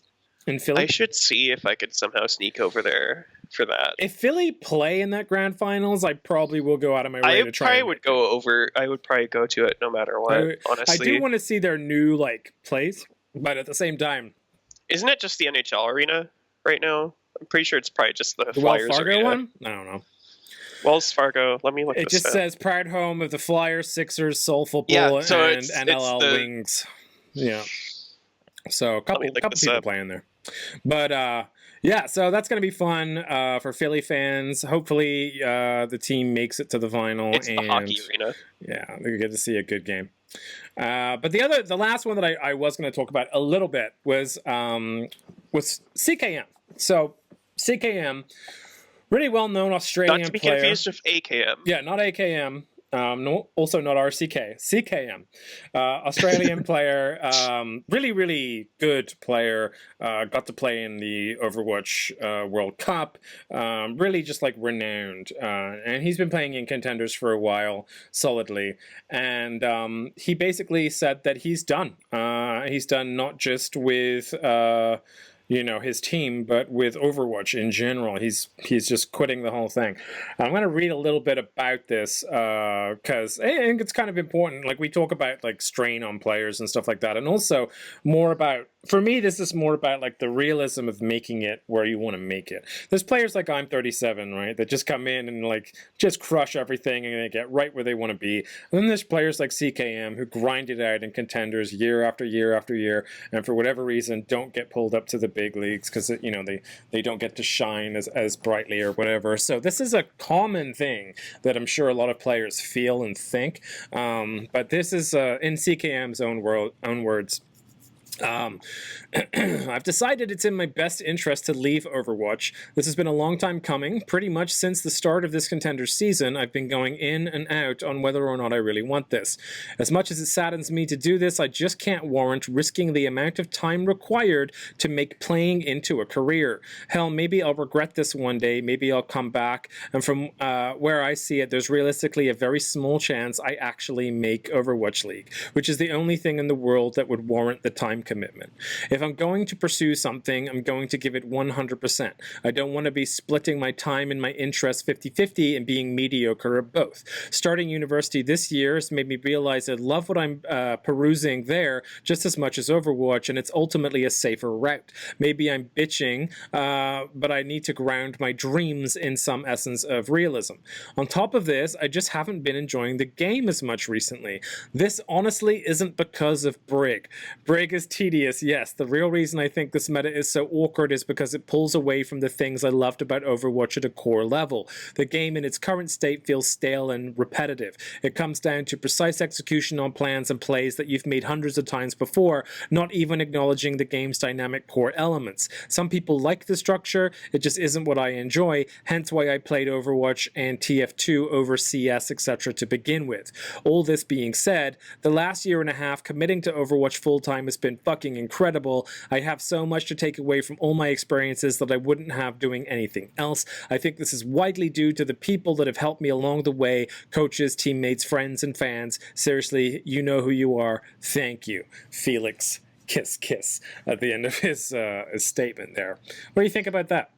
in Philly. I should see if I could somehow sneak over there for that. If Philly play in that grand finals, I probably will go out of my way to try. I would probably go to it no matter what. Honestly, I do want to see their new plays, but at the same time, isn't it just the NHL arena right now? I'm pretty sure it's probably just the Wells Flyers Fargo arena. one. I don't know. Wells Fargo. Let me look. It just says proud home of the Flyers, Sixers, Soul Football, and NLL Wings. Yeah. So a couple people playing there, but yeah, so that's going to be fun for Philly fans. Hopefully, the team makes it to the final. It's the hockey arena. Yeah, we get to see a good game. But the last one that I was going to talk about a little bit was CKM. So CKM, really well-known Australian player. Not to be confused with AKM. Yeah, not AKM. No, also not RCK. CKM. Australian player. Really, really good player. Got to play in the Overwatch World Cup. Really just renowned. And he's been playing in Contenders for a while, solidly. And he basically said that he's done. He's done not just with his team, but with Overwatch in general. He's just quitting the whole thing. I'm going to read a little bit about this because I think it's kind of important. We talk about strain on players and stuff like that, and also more about, for me, this is more about the realism of making it where you want to make it. There's players like I'm 37, right, that just come in and just crush everything and they get right where they want to be. And then there's players like CKM who grind it out in Contenders year after year after year, and for whatever reason don't get pulled up to the big leagues because they don't get to shine as brightly or whatever. So this is a common thing that I'm sure a lot of players feel and think. But this is in CKM's own words. I've decided it's in my best interest to leave Overwatch. This has been a long time coming. Pretty much since the start of this Contender season, I've been going in and out on whether or not I really want this. As much as it saddens me to do this, I just can't warrant risking the amount of time required to make playing into a career. Hell, maybe I'll regret this one day. Maybe I'll come back. And from where I see it, there's realistically a very small chance I actually make Overwatch League, which is the only thing in the world that would warrant the time commitment. If I'm going to pursue something, I'm going to give it 100%. I don't want to be splitting my time and my interests 50-50 and being mediocre at both. Starting university this year has made me realize I love what I'm perusing there just as much as Overwatch, and it's ultimately a safer route. Maybe I'm bitching, but I need to ground my dreams in some essence of realism. On top of this, I just haven't been enjoying the game as much recently. This honestly isn't because of Brig. Brig is tedious, yes. The real reason I think this meta is so awkward is because it pulls away from the things I loved about Overwatch at a core level. The game in its current state feels stale and repetitive. It comes down to precise execution on plans and plays that you've made hundreds of times before, not even acknowledging the game's dynamic core elements. Some people like the structure, it just isn't what I enjoy, hence why I played Overwatch and TF2 over CS, etc. to begin with. All this being said, the last year and a half committing to Overwatch full-time has been fucking incredible. I have so much to take away from all my experiences that I wouldn't have doing anything else. I think this is widely due to the people that have helped me along the way, coaches, teammates, friends, and fans. Seriously, you know who you are. Thank you. Felix, kiss, kiss, at the end of his statement there. What do you think about that?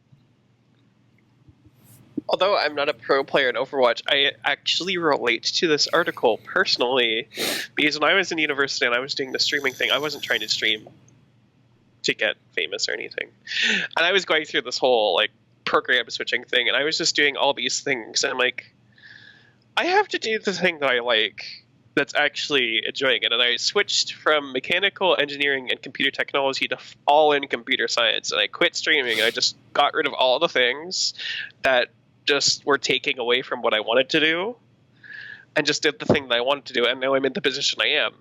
Although I'm not a pro player in Overwatch, I actually relate to this article personally, because when I was in university and I was doing the streaming thing, I wasn't trying to stream to get famous or anything. And I was going through this whole program switching thing, and I was just doing all these things, and I'm like, I have to do the thing that I like that's actually enjoying it. And I switched from mechanical engineering and computer technology to all in computer science, and I quit streaming. I just got rid of all the things that just were taking away from what I wanted to do, and just did the thing that I wanted to do, and now I'm in the position I am.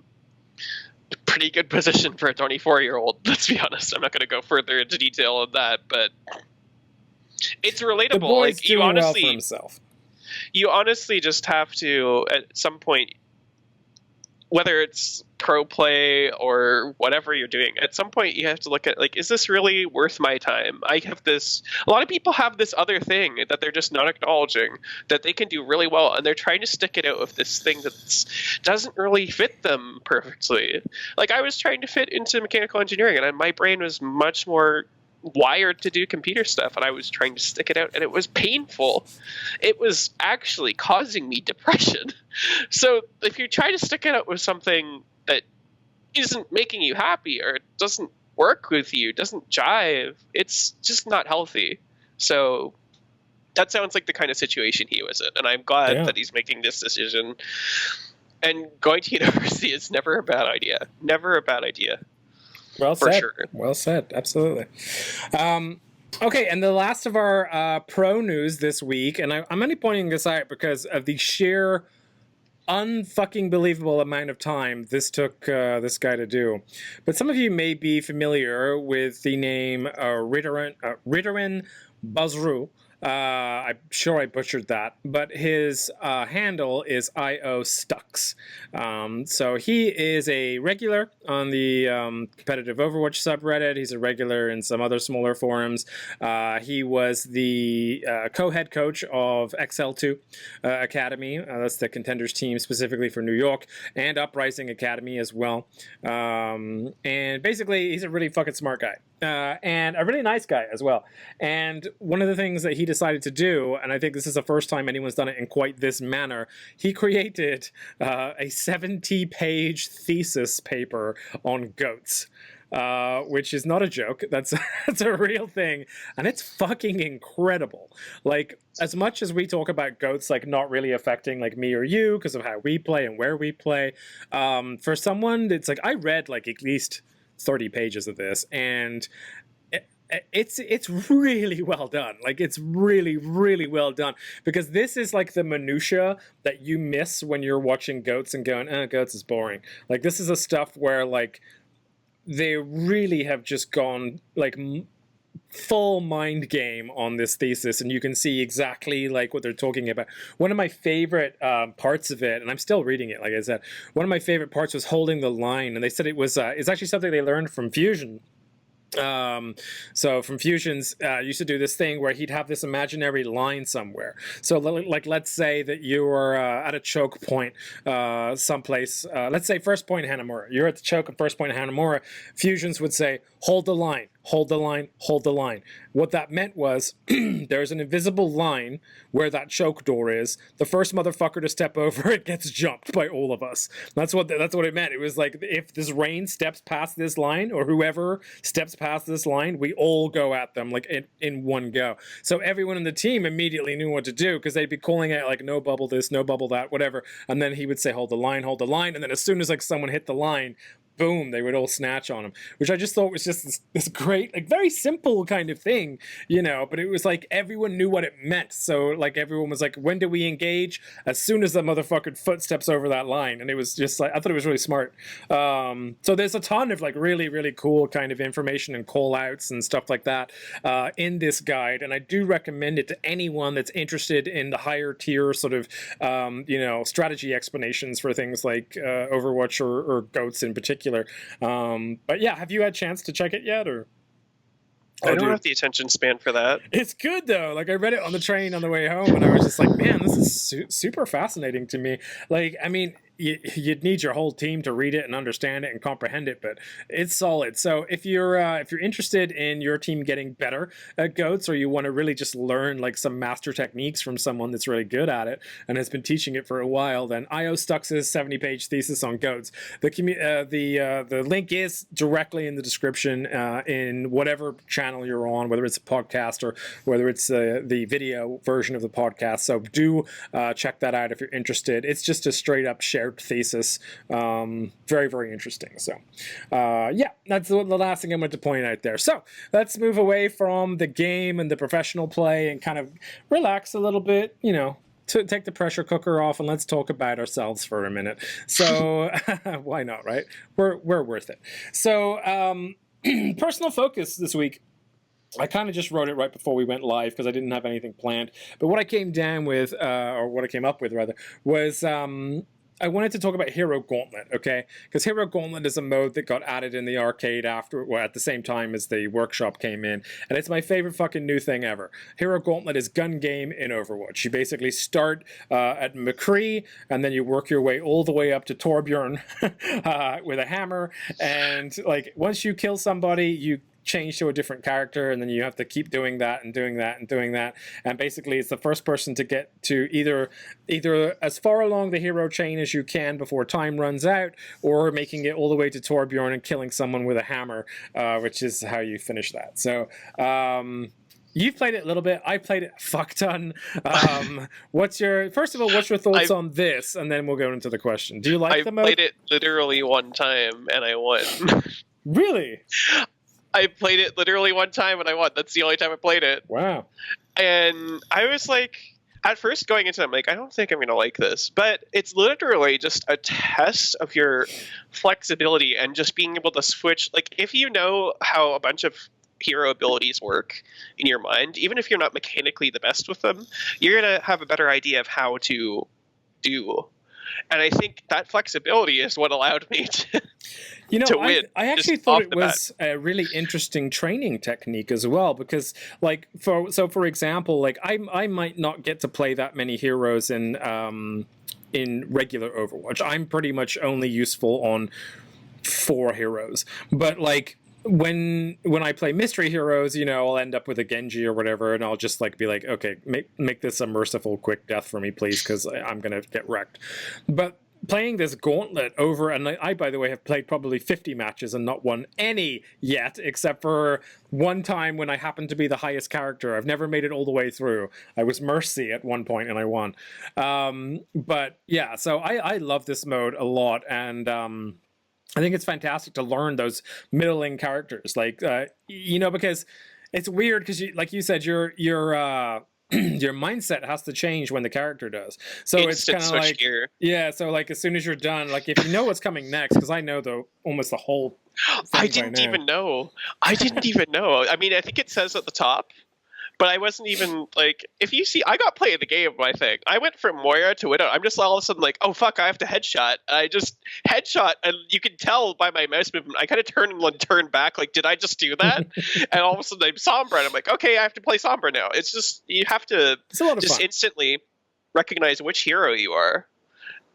Pretty good position for a 24-year-old, let's be honest. I'm not going to go further into detail on that, but it's relatable. The boy's like doing well for himself. You honestly just have to, at some point, whether it's pro play or whatever you're doing, at some point you have to look at, like, is this really worth my time? I have this, a lot of people have this other thing that they're just not acknowledging, that they can do really well, and they're trying to stick it out with this thing that doesn't really fit them perfectly. Like, I was trying to fit into mechanical engineering, and my brain was much more wired to do computer stuff, and I was trying to stick it out, and it was painful. It was actually causing me depression. So if you try to stick it out with something that isn't making you happy, or doesn't work with you, doesn't jive, it's just not healthy. So that sounds like the kind of situation he was in, and I'm glad that he's making this decision. And going to university is never a bad idea. Never a bad idea. Well said. For sure. Well said. Absolutely. Okay, and the last of our pro news this week, and I'm only pointing this out because of the sheer unfucking believable amount of time this took this guy to do. But some of you may be familiar with the name Ridderin Bazru. I'm sure I butchered that, but his handle is IO_Stux. So he is a regular on the competitive Overwatch subreddit. He's a regular in some other smaller forums. He was the co-head coach of XL2 Academy. That's the contenders team specifically for New York, and Uprising Academy as well. And basically, he's a really fucking smart guy. And a really nice guy as well. And one of the things that he decided to do, and I think this is the first time anyone's done it in quite this manner, he created a 70-page thesis paper on goats. Which is not a joke. That's a real thing, and it's fucking incredible. Like, as much as we talk about goats like not really affecting like me or you because of how we play and where we play, for someone, it's like I read like at least 30 pages of this, and it's really well done. Like, it's really well done, because this is like the minutia that you miss when you're watching goats and going, goats is boring. Like, this is the stuff where like they really have just gone like full mind game on this thesis, and you can see exactly like what they're talking about. One of my favorite parts of it, and I'm still reading it, like I said, one of my favorite parts was holding the line, and they said it was it's actually something they learned from Fusion. So from Fusions, used to do this thing where he'd have this imaginary line somewhere. So like, let's say that you were at a choke point someplace, let's say first point Hanamura. You're at the choke of first point Hanamura. Fusions would say, hold the line, hold the line, hold the line. What that meant was there's an invisible line where that choke door is. The first motherfucker to step over it gets jumped by all of us. That's what it meant. It was like, if this rain steps past this line, or whoever steps past this line, we all go at them like in one go. So everyone in the team immediately knew what to do, because they'd be calling out like, no bubble this, no bubble that, whatever. And then he would say, hold the line, hold the line. And then as soon as like someone hit the line, boom, they would all snatch on him, which I just thought was just this great, like, very simple kind of thing, you know, but it was like everyone knew what it meant. So like everyone was like, when do we engage? As soon as the motherfucking foot steps over that line. And it was just like, I thought it was really smart. So there's a ton of like really cool kind of information and call outs and stuff like that in this guide. And I do recommend it to anyone that's interested in the higher tier sort of, you know, strategy explanations for things like Overwatch or GOATs in particular. But yeah, have you had a chance to check it yet, or? I don't have the attention span for that. It's good though. Like, I read it on the train on the way home, and I was just like, man, this is super fascinating to me. Like, I mean, you'd need your whole team to read it and understand it and comprehend it, but it's solid. So if you're interested in your team getting better at goats, or you want to really just learn like some master techniques from someone that's really good at it and has been teaching it for a while, then IO_Stux's 70-page thesis on goats. The link is directly in the description in whatever channel you're on, whether it's a podcast or whether it's the video version of the podcast. So do check that out if you're interested. It's just a straight up share art thesis. Very, very interesting. So, yeah, that's the last thing I'm going to point out there. So let's move away from the game and the professional play and kind of relax a little bit, you know, to take the pressure cooker off, and let's talk about ourselves for a minute. So why not, right? We're worth it. So personal focus this week. I kind of just wrote it right before we went live because I didn't have anything planned. But what I came down with, or what I came up with rather, was I wanted to talk about Hero Gauntlet, okay? Because Hero Gauntlet is a mode that got added in the arcade after, well, at the same time as the workshop came in, and it's my favorite fucking new thing ever. Hero Gauntlet is gun game in Overwatch. You basically start at McCree, and then you work your way all the way up to Torbjorn with a hammer, and like once you kill somebody, you change to a different character, and then you have to keep doing that and doing that and doing that, and basically it's the first person to get to either as far along the hero chain as you can before time runs out, or making it all the way to Torbjorn and killing someone with a hammer, which is how you finish that. So you've played it a little bit. I played it a fuck ton. What's your thoughts on this, and then we'll go into the question. Do you like the mode? I played it literally one time and I won. Really? I played it literally one time and I won. That's the only time I played it. Wow. And I was like, at first going into it, I'm like, I don't think I'm going to like this. But it's literally just a test of your flexibility and just being able to switch. Like, if you know how a bunch of hero abilities work in your mind, even if you're not mechanically the best with them, you're going to have a better idea of how to do. And I think that flexibility is what allowed me to, to win. I actually thought it was a really interesting training technique as well, because like for example, like I might not get to play that many heroes in regular Overwatch. I'm pretty much only useful on 4 heroes. But like when I play mystery heroes, you know, I'll end up with a Genji or whatever, and I'll just like be like, okay, make this a merciful quick death for me, please, because I'm gonna get wrecked. But playing this gauntlet over, and I by the way have played probably 50 matches and not won any yet, except for one time when I happened to be the highest character. I've never made it all the way through. I was Mercy at one point and I won. But yeah, so I love this mode a lot, and I think it's fantastic to learn those middling characters, like you know, because it's weird because like you said, your your mindset has to change when the character does. So it's kind of like gear. Yeah. So like as soon as you're done, like if you know what's coming next, because I know almost the whole. I didn't even know. I didn't even know. I mean, I think it says at the top. But I wasn't even, like, if you see, I got play of the game, I think. I went from Moira to Widow. I'm just all of a sudden like, oh, fuck, I have to headshot. I just headshot, and you can tell by my mouse movement, I kind of turn and turn back, like, did I just do that? And all of a sudden I'm Sombra, and I'm like, okay, I have to play Sombra now. It's just, you have to just instantly recognize which hero you are,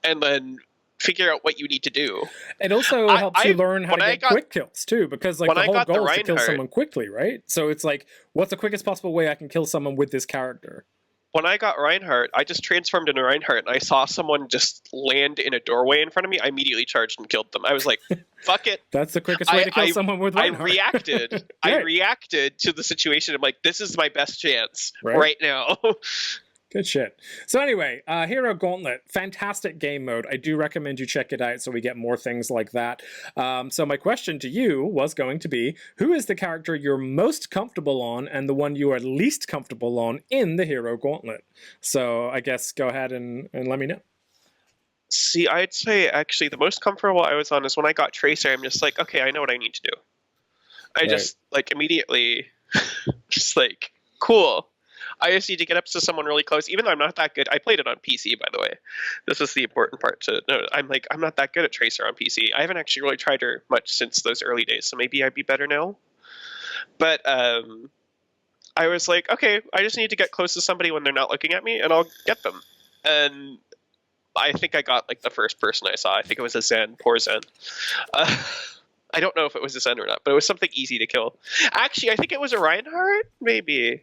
and then figure out what you need to do. It also helps you learn how to get quick kills too, because like the whole goal is to kill someone quickly, right? So it's like, what's the quickest possible way I can kill someone with this character? When I got Reinhardt, I just transformed into Reinhardt, and I saw someone just land in a doorway in front of me. I immediately charged and killed them. I was like, fuck it. That's the quickest way to kill someone with Reinhardt. I reacted. I reacted to the situation. I'm like, this is my best chance right now. Good shit. So anyway, Hero Gauntlet, fantastic game mode. I do recommend you check it out so we get more things like that. So my question to you was going to be, who is the character you're most comfortable on and the one you are least comfortable on in the Hero Gauntlet? So I guess go ahead and let me know. See, I'd say actually the most comfortable I was on is when I got Tracer. I'm just like, okay, I know what I need to do. I just like immediately just like, cool. I just need to get up to someone really close, even though I'm not that good. I played it on PC, by the way. This is the important part to note. I'm not that good at Tracer on PC. I haven't actually really tried her much since those early days, so maybe I'd be better now. But I was like, okay, I just need to get close to somebody when they're not looking at me, and I'll get them. And I think I got like the first person I saw. I think it was a Zen, poor Zen. I don't know if it was a Zen or not, but it was something easy to kill. Actually, I think it was a Reinhardt, maybe.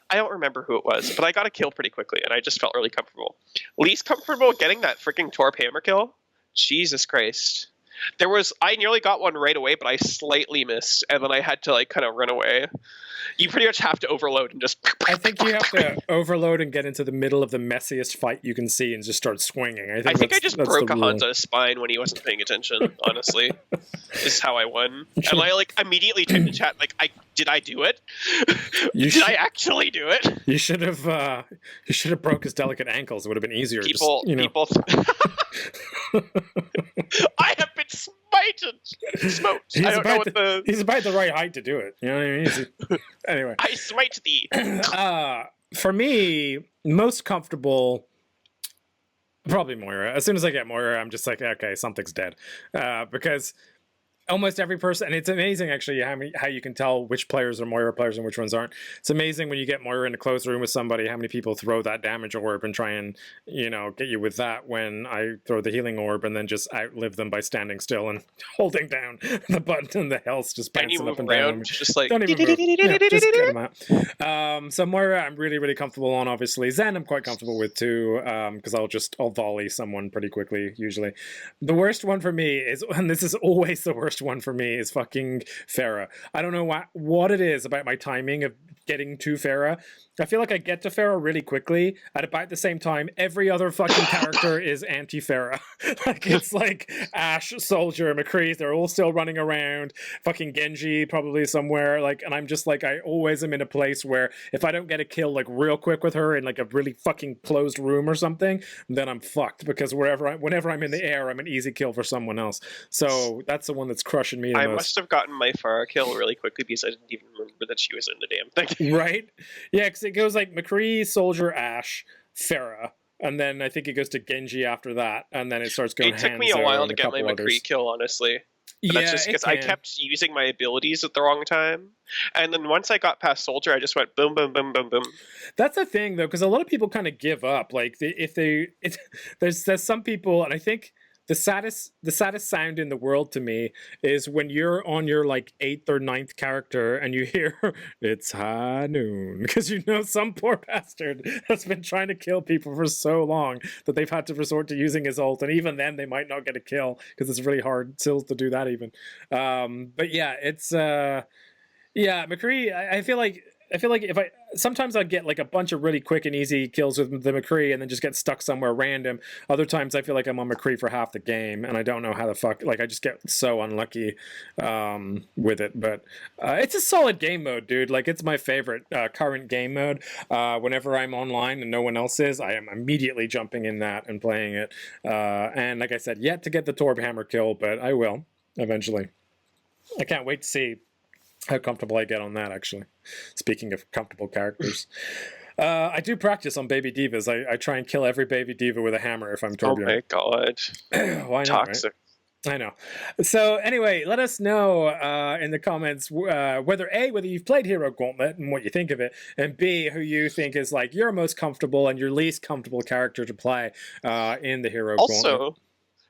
I don't remember who it was, but I got a kill pretty quickly, and I just felt really comfortable. Least comfortable getting that freaking Torp hammer kill? Jesus Christ. I nearly got one right away, but I slightly missed, and then I had to like kind of run away. You pretty much have to overload and just. I think you have to overload and get into the middle of the messiest fight you can see and just start swinging. I think I just broke a Hanzo's spine when he wasn't paying attention. Honestly, this is how I won. And I like immediately typed in chat like, did I do it? Did I actually do it? You should have broke his delicate ankles. It would have been easier. People. I have been smoked. He's about the right height to do it. You know what I mean? Anyway, I smite thee. For me, most comfortable, probably Moira. As soon as I get Moira, I'm just like, okay, something's dead, because almost every person, and it's amazing actually how you can tell which players are Moira players and which ones aren't. It's amazing when you get Moira in a closed room with somebody, how many people throw that damage orb and try and, get you with that, when I throw the healing orb and then just outlive them by standing still and holding down the button and the health's just bouncing up and down. Just like, don't even move. Yeah, just get them out. So Moira I'm really, really comfortable on, obviously. Zen I'm quite comfortable with too, because I'll volley someone pretty quickly usually. The worst one for me is, and this is always the worst one for me, is fucking Pharah. I don't know what it is about my timing of getting to Pharah. I feel like I get to Pharah really quickly. At about the same time, every other fucking character is anti-Pharah. Like, it's like Ashe, Soldier, McCree, they're all still running around. Fucking Genji probably somewhere. Like, and I'm just like, I always am in a place where if I don't get a kill like real quick with her in like a really fucking closed room or something, then I'm fucked, because whenever I'm in the air, I'm an easy kill for someone else. So that's the one that's crushing me the most. I must have gotten my Pharah kill really quickly because I didn't even remember that she was in the damn thing. Right? Yeah, because it goes like McCree, Soldier, Ashe, Pharah, and then I think it goes to Genji after that, and then it starts going. It took me a while to get my McCree kill, honestly. But that's just because I kept using my abilities at the wrong time, and then once I got past Soldier, I just went boom, boom, boom, boom, boom. That's the thing, though, because a lot of people kind of give up. Like, there's some people, and I think the saddest sound in the world to me is when you're on your like 8th or 9th character and you hear it's high noon, because some poor bastard has been trying to kill people for so long that they've had to resort to using his ult, and even then they might not get a kill because it's really hard still to do that even. But yeah, it's McCree. I feel like if sometimes I'd get like a bunch of really quick and easy kills with the McCree and then just get stuck somewhere random. Other times I feel like I'm on McCree for half the game and I don't know how the fuck, like I just get so unlucky with it. But it's a solid game mode, dude. Like, it's my favorite current game mode. Whenever I'm online and no one else is, I am immediately jumping in that and playing it. And like I said, yet to get the Torb Hammer kill, but I will eventually. I can't wait to see how comfortable I get on that, actually. Speaking of comfortable characters. I do practice on baby divas. I try and kill every baby diva with a hammer if I'm turbulent. Oh my god. Why not, toxic. Right? I know. So anyway, let us know in the comments whether you've played Hero Gauntlet and what you think of it, and B, who you think is like your most comfortable and your least comfortable character to play in the Hero Gauntlet. Also,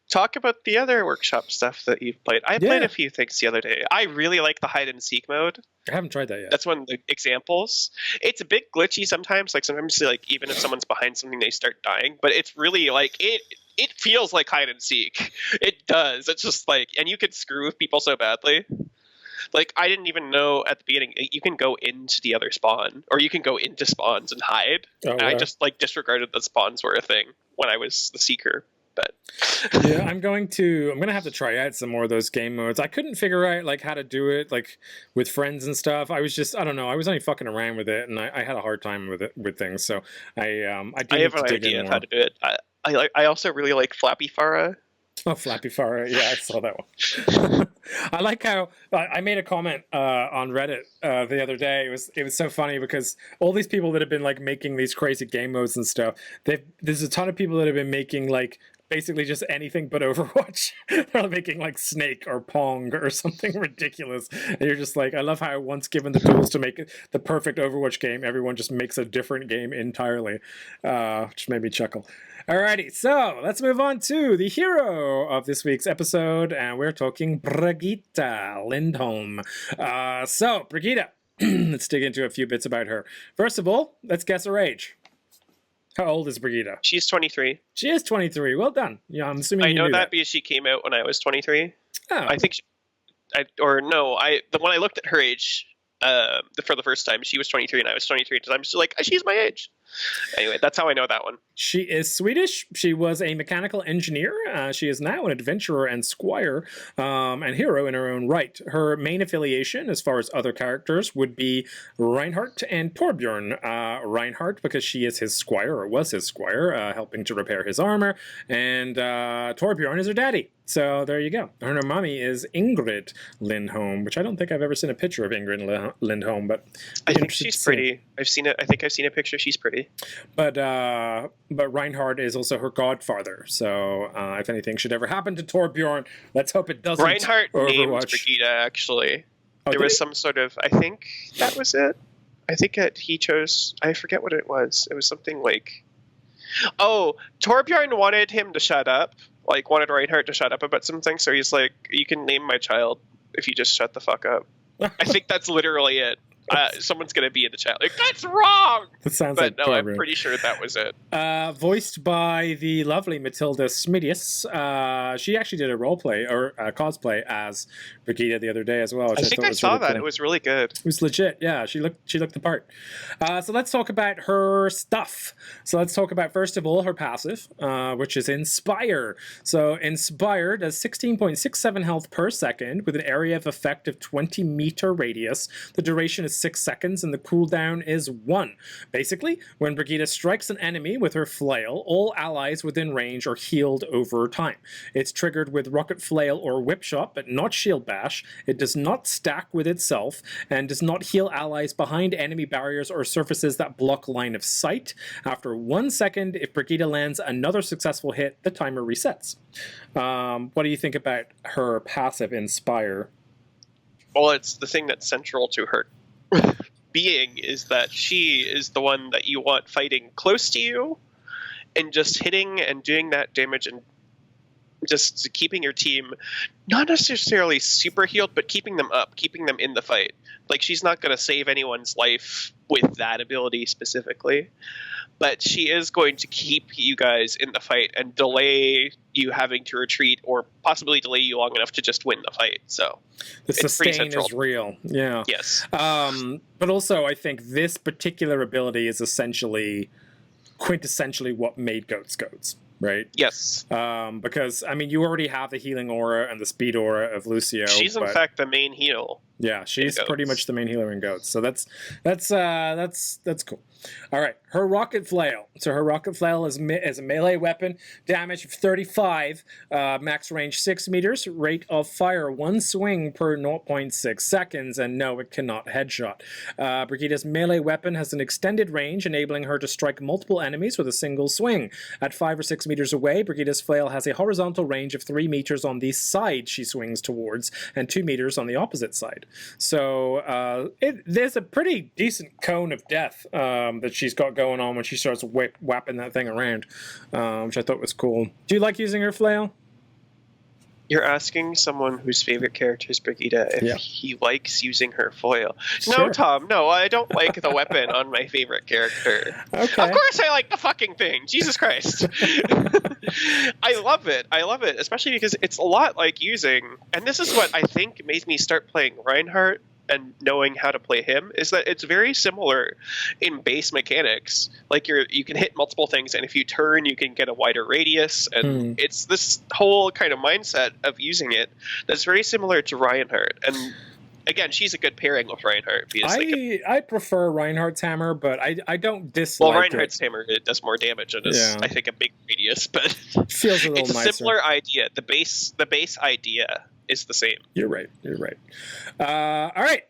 talk about the other workshop stuff that you've played. I played a few things the other day. I really like the hide and seek mode. I haven't tried that yet. That's one of the examples. It's a bit glitchy sometimes. Like sometimes, like even if someone's behind something, they start dying. But it's really like it feels like hide and seek. It does. It's just like, and you can screw with people so badly. Like, I didn't even know at the beginning you can go into the other spawn, or you can go into spawns and hide. And I just like disregarded that spawns were a thing when I was the seeker. But yeah, I'm gonna have to try out some more of those game modes. I couldn't figure out like how to do it like with friends and stuff. I was only fucking around with it, and I had a hard time with things. So I have an idea of how to do it. I also really like Flappy Pharah. Oh, Flappy Pharah. Yeah, I saw that one. I like how I made a comment on Reddit the other day. It was so funny because all these people that have been like making these crazy game modes and stuff, there's a ton of people that have been making like basically just anything but Overwatch. They're making like Snake or Pong or something ridiculous. And you're just like, I love how once given the tools to make the perfect Overwatch game, everyone just makes a different game entirely, which made me chuckle. Alrighty, so let's move on to the hero of this week's episode, and we're talking Brigitte Lindholm. So, Brigitte, let's dig into a few bits about her. First of all, let's guess her age. How old is Brigitte? She's 23. She is 23. Well done. Yeah, I'm assuming I you know knew that because she came out when I was 23. Oh. I think, when I looked at her age for the first time, she was 23 and I was 23. And I'm just like, she's my age. Anyway, that's how I know that one. She is Swedish. She was a mechanical engineer. She is now an adventurer and squire and hero in her own right. Her main affiliation, as far as other characters, would be Reinhardt and Torbjorn. Reinhardt, because she is his squire, or was his squire, helping to repair his armor. And Torbjorn is her daddy. So there you go. Her mommy is Ingrid Lindholm, which I don't think I've ever seen a picture of Ingrid Lindholm, but I think she's pretty. I've seen it. I think I've seen a picture. She's pretty. But Reinhardt is also her godfather. So if anything should ever happen to Torbjorn, let's hope it doesn't. Reinhardt named Overwatch. Brigitte, actually. Oh, There was some sort of. I think that was it. I think he chose. I forget what it was. It was something like. Oh, Torbjorn wanted him to shut up. Like, wanted Reinhardt to shut up about something. So he's like, "You can name my child if you just shut the fuck up." I think that's literally it. Someone's going to be in the chat like, that's wrong! It sounds but like no, Torbjorn. I'm pretty sure that was it. Voiced by the lovely Matilda Smidius. She actually did a roleplay or a cosplay as Brigitte the other day as well. I think I saw that. Cool. It was really good. It was legit. Yeah, she looked the part. So let's talk about her stuff. So let's talk about, first of all, her passive, which is Inspire. So Inspire does 16.67 health per second with an area of effect of 20-meter radius. The duration is 6 seconds and the cooldown is 1. Basically, when Brigitte strikes an enemy with her flail, all allies within range are healed over time. It's triggered with rocket flail or whip shot, but not shield bash. It does not stack with itself and does not heal allies behind enemy barriers or surfaces that block line of sight. After 1 second, if Brigitte lands another successful hit, the timer resets. What do you think about her passive Inspire? Well, it's the thing that's central to her being is that she is the one that you want fighting close to you and just hitting and doing that damage and just keeping your team not necessarily super healed, but keeping them up, keeping them in the fight. Like, she's not going to save anyone's life with that ability specifically, but she is going to keep you guys in the fight and delay you having to retreat, or possibly delay you long enough to just win the fight. So the sustain is real. Yeah. Yes. But also, I think this particular ability is essentially quintessentially what made goats goats. Right? Yes. Because, I mean, you already have the healing aura and the speed aura of Lucio. She's in fact the main heal. Yeah, she's pretty much the main healer in goats. So that's cool. All right, her rocket flail. So her rocket flail is a melee weapon, damage of 35, max range 6 meters, rate of fire 1 swing per 0.6 seconds, and no, it cannot headshot. Brigitte's melee weapon has an extended range, enabling her to strike multiple enemies with a single swing. At 5 or 6 meters away, Brigitte's flail has a horizontal range of 3 meters on the side she swings towards, and 2 meters on the opposite side. So there's a pretty decent cone of death that she's got going on when she starts whapping that thing around, which I thought was cool. Do you like using her flail? You're asking someone whose favorite character is Brigitte if he likes using her foil. Sure. No, Tom, no, I don't like the weapon on my favorite character. Okay. Of course I like the fucking thing. Jesus Christ. I love it, especially because it's a lot like using, and this is what I think made me start playing Reinhardt and knowing how to play him, is that it's very similar in base mechanics. Like, you can hit multiple things, and if you turn, you can get a wider radius, and it's this whole kind of mindset of using it that's very similar to Reinhardt. And again, she's a good pairing with Reinhardt. Because I prefer Reinhardt's hammer, but I don't dislike it. Well, Reinhardt's hammer, it does more damage and is, I think, a big radius, but feels a little it's a nicer. simpler idea. The base idea is the same. You're right. All right.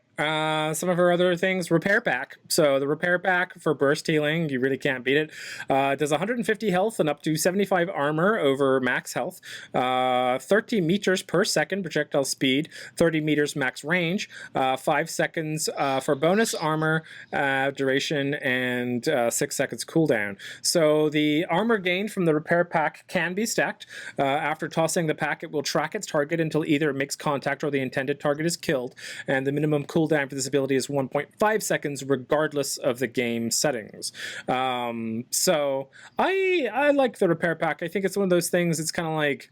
Some of her other things, repair pack. So the repair pack for burst healing, you really can't beat it. Does 150 health and up to 75 armor over max health. 30 meters per second projectile speed, 30 meters max range, 5 seconds for bonus armor duration, and 6 seconds cooldown. So the armor gained from the repair pack can be stacked. After tossing the pack, it will track its target until either it makes contact or the intended target is killed, and the minimum cooldown cooldown for this ability is 1.5 seconds, regardless of the game settings. So I like the repair pack. I think it's one of those things. It's kind of like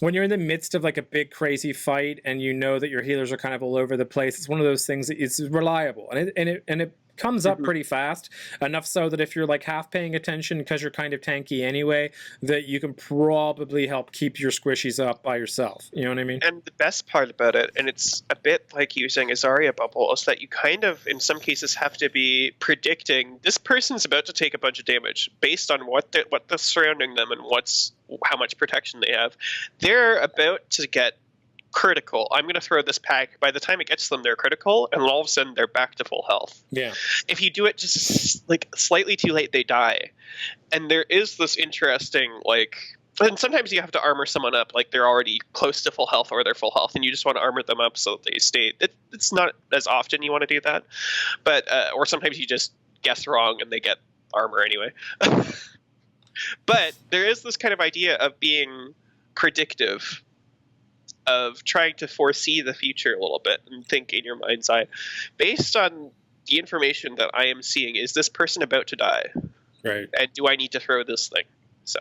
when you're in the midst of like a big crazy fight and you know that your healers are kind of all over the place. It's one of those things that it's reliable and it comes up pretty fast, enough so that if you're like half paying attention because you're kind of tanky anyway, that you can probably help keep your squishies up by yourself. You know what I mean? And the best part about it, and it's a bit like using a Zarya bubble, is that you kind of, in some cases, have to be predicting this person's about to take a bunch of damage based on what's surrounding them and how much protection they have. They're about to get critical. I'm going to throw this pack. By the time it gets them, they're critical, and all of a sudden they're back to full health. Yeah. If you do it just like slightly too late, they die. And there is this interesting and sometimes you have to armor someone up like they're already close to full health or they're full health, and you just want to armor them up so that they stay. It's not as often you want to do that, but or sometimes you just guess wrong and they get armor anyway. But there is this kind of idea of being predictive, of trying to foresee the future a little bit and think in your mind's eye. Based on the information that I am seeing, is this person about to die? Right. And do I need to throw this thing? So...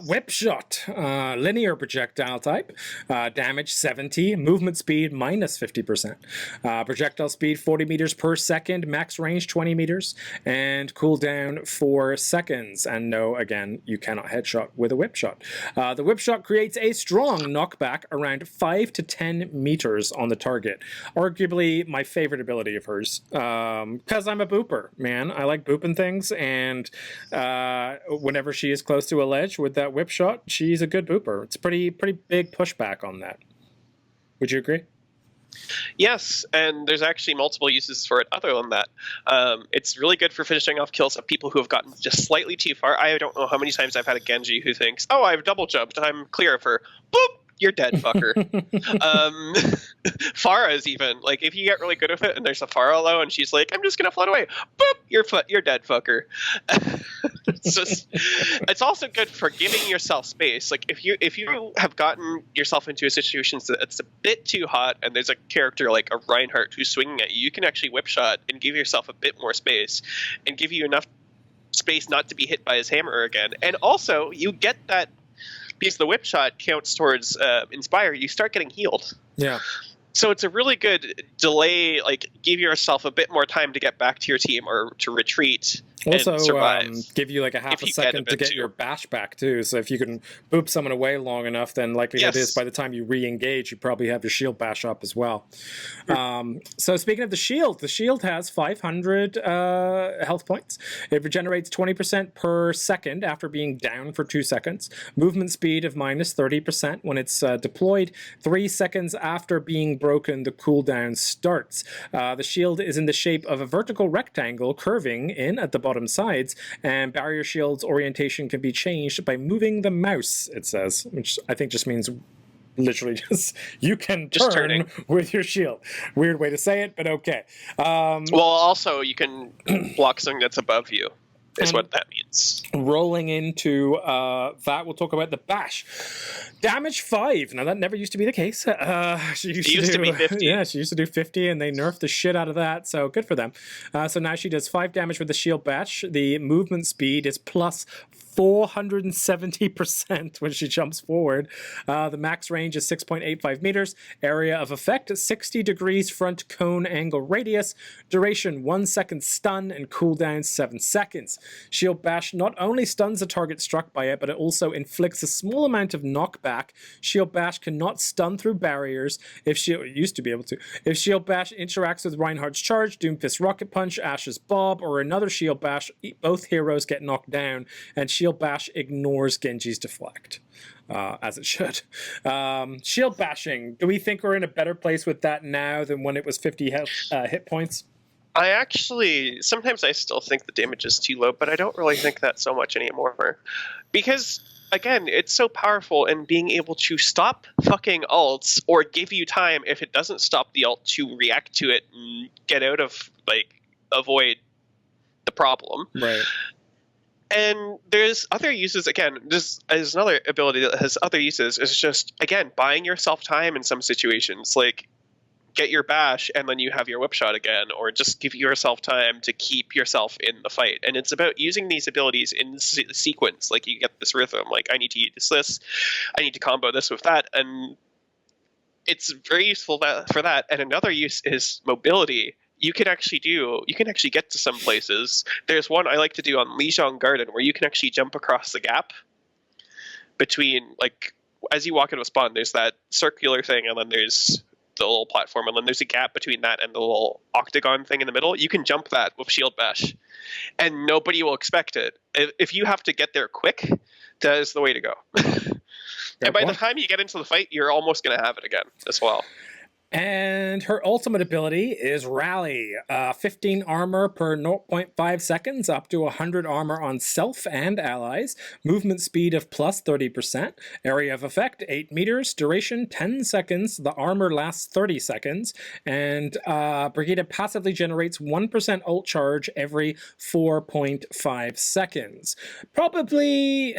Whip shot, linear projectile type, damage 70, movement speed minus 50%, projectile speed 40 meters per second, max range 20 meters, and cooldown 4 seconds. And no, again, you cannot headshot with a whip shot. The whip shot creates a strong knockback around 5 to 10 meters on the target. Arguably my favorite ability of hers, because I'm a booper, man. I like booping things, and whenever she is close to a ledge with that whip shot, she's a good booper. It's pretty big pushback on that. Would you agree? Yes, and there's actually multiple uses for it other than that. It's really good for finishing off kills of people who have gotten just slightly too far. I don't know how many times I've had a Genji who thinks, oh, I've double jumped, I'm clear of her. Boop! You're dead, fucker. Pharah's even, like, if you get really good with it and there's a Pharah low and she's like, I'm just gonna float away, boop, you're dead, fucker. It's also good for giving yourself space. Like, if you have gotten yourself into a situation that's a bit too hot and there's a character like a Reinhardt who's swinging at you, you can actually whip shot and give yourself a bit more space and give you enough space not to be hit by his hammer again. And also, you get that, because the whip shot counts towards Inspire, you start getting healed. Yeah. So it's a really good delay, like, give yourself a bit more time to get back to your team or to retreat. Also, and survive. Give you like a half a second to get your bash back too. So if you can boop someone away long enough, then likelihood is by the time you re-engage, you probably have your shield bash up as well. So speaking of the shield has 500 health points. It regenerates 20% per second after being down for 2 seconds. Movement speed of minus 30% when it's deployed. 3 seconds after being broken, the cooldown starts. The shield is in the shape of a vertical rectangle curving in at the bottom sides, and barrier shield's orientation can be changed by moving the mouse, it says, which I think just means literally just you can just turn turning with your shield. Weird way to say it, but okay. Well, also you can block something that's above you. Is what that means. Rolling into that, we'll talk about the bash. Damage 5. Now, that never used to be the case. She used to be 50. Yeah, she used to do 50, and they nerfed the shit out of that, so good for them. So now she does 5 damage with the shield bash. The movement speed is plus 470% when she jumps forward. The max range is 6.85 meters. Area of effect, 60 degrees front cone angle radius. Duration, 1 second stun, and cooldown 7 seconds. Shield bash not only stuns the target struck by it, but it also inflicts a small amount of knockback. Shield bash cannot stun through barriers. It used to be able to. If shield bash interacts with Reinhardt's charge, Doomfist rocket punch, Ash's bob, or another shield bash, both heroes get knocked down, and shield bash ignores Genji's deflect, as it should. Shield bashing, do we think we're in a better place with that now than when it was 50 hit points? Sometimes I still think the damage is too low, but I don't really think that so much anymore. Because, again, it's so powerful in being able to stop fucking ults or give you time, if it doesn't stop the ult, to react to it and get out of, avoid the problem. Right. And there's other uses, again, this is another ability that has other uses. It's just, again, buying yourself time in some situations. Like, get your bash, and then you have your whip shot again, or just give yourself time to keep yourself in the fight. And it's about using these abilities in sequence. Like, you get this rhythm, like, I need to use this, I need to combo this with that, and it's very useful for that. And another use is mobility. You can actually get to some places. There's one I like to do on Lijiang Garden where you can actually jump across the gap between, like, as you walk into a spawn, there's that circular thing, and then there's the little platform, and then there's a gap between that and the little octagon thing in the middle. You can jump that with shield bash, and nobody will expect it. If you have to get there quick, that is the way to go. And by the time you get into the fight, you're almost going to have it again as well. And her ultimate ability is Rally. 15 armor per 0.5 seconds, up to 100 armor on self and allies. Movement speed of plus 30%. Area of effect, 8 meters. Duration, 10 seconds. The armor lasts 30 seconds. And Brigitte passively generates 1% ult charge every 4.5 seconds. Probably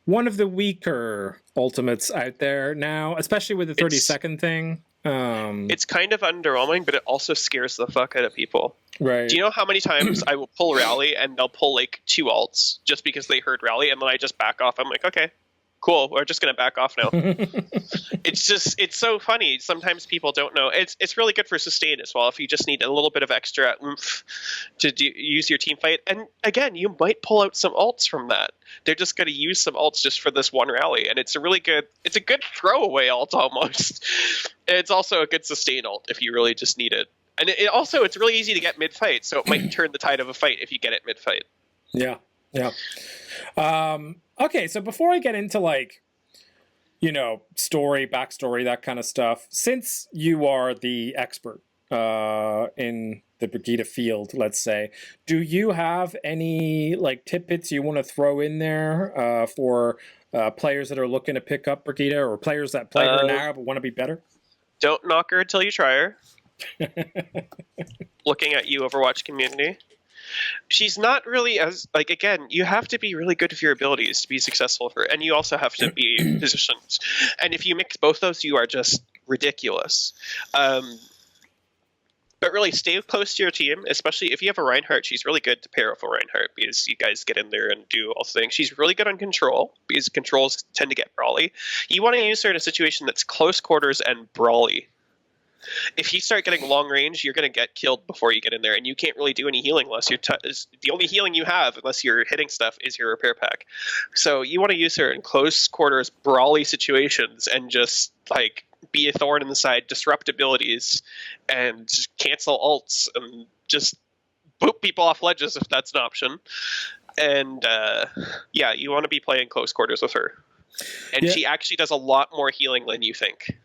one of the weaker ultimates out there now, especially with the 30-second thing. It's kind of underwhelming, but it also scares the fuck out of people. Right. Do you know how many times I will pull Rally and they'll pull like 2 ults just because they heard Rally, and then I just back off? I'm like, okay, cool, we're just gonna back off now. It's so funny. Sometimes people don't know. It's really good for sustain as well if you just need a little bit of extra oomph to use your team fight. And again, you might pull out some ults from that. They're just going to use some ults just for this one Rally, and it's a good throwaway ult almost. It's also a good sustain ult if you really just need it. And it's really easy to get mid fight, so it might turn the tide of a fight if you get it mid fight. Yeah. Okay, so before I get into, like, story, backstory, that kind of stuff, since you are the expert in the Brigitte field, let's say, do you have any, like, tidbits you want to throw in there for players that are looking to pick up Brigitte, or players that play her now but want to be better? Don't knock her until you try her. Looking at you, Overwatch community. She's not really as, like, again, you have to be really good with your abilities to be successful for it, and you also have to be positioned. And if you mix both those, you are just ridiculous. But really, stay close to your team, especially if you have a Reinhardt. She's really good to pair with a Reinhardt because you guys get in there and do all the things. She's really good on control because controls tend to get brawly. You want to use her in a situation that's close quarters and brawly. If you start getting long range, you're going to get killed before you get in there, and you can't really do any healing unless the only healing you have, unless you're hitting stuff, is your repair pack. So you want to use her in close quarters, brawly situations, and just, like, be a thorn in the side, disrupt abilities, and just cancel ults, and just boop people off ledges if that's an option. And yeah, you want to be playing close quarters with her. And she actually does a lot more healing than you think.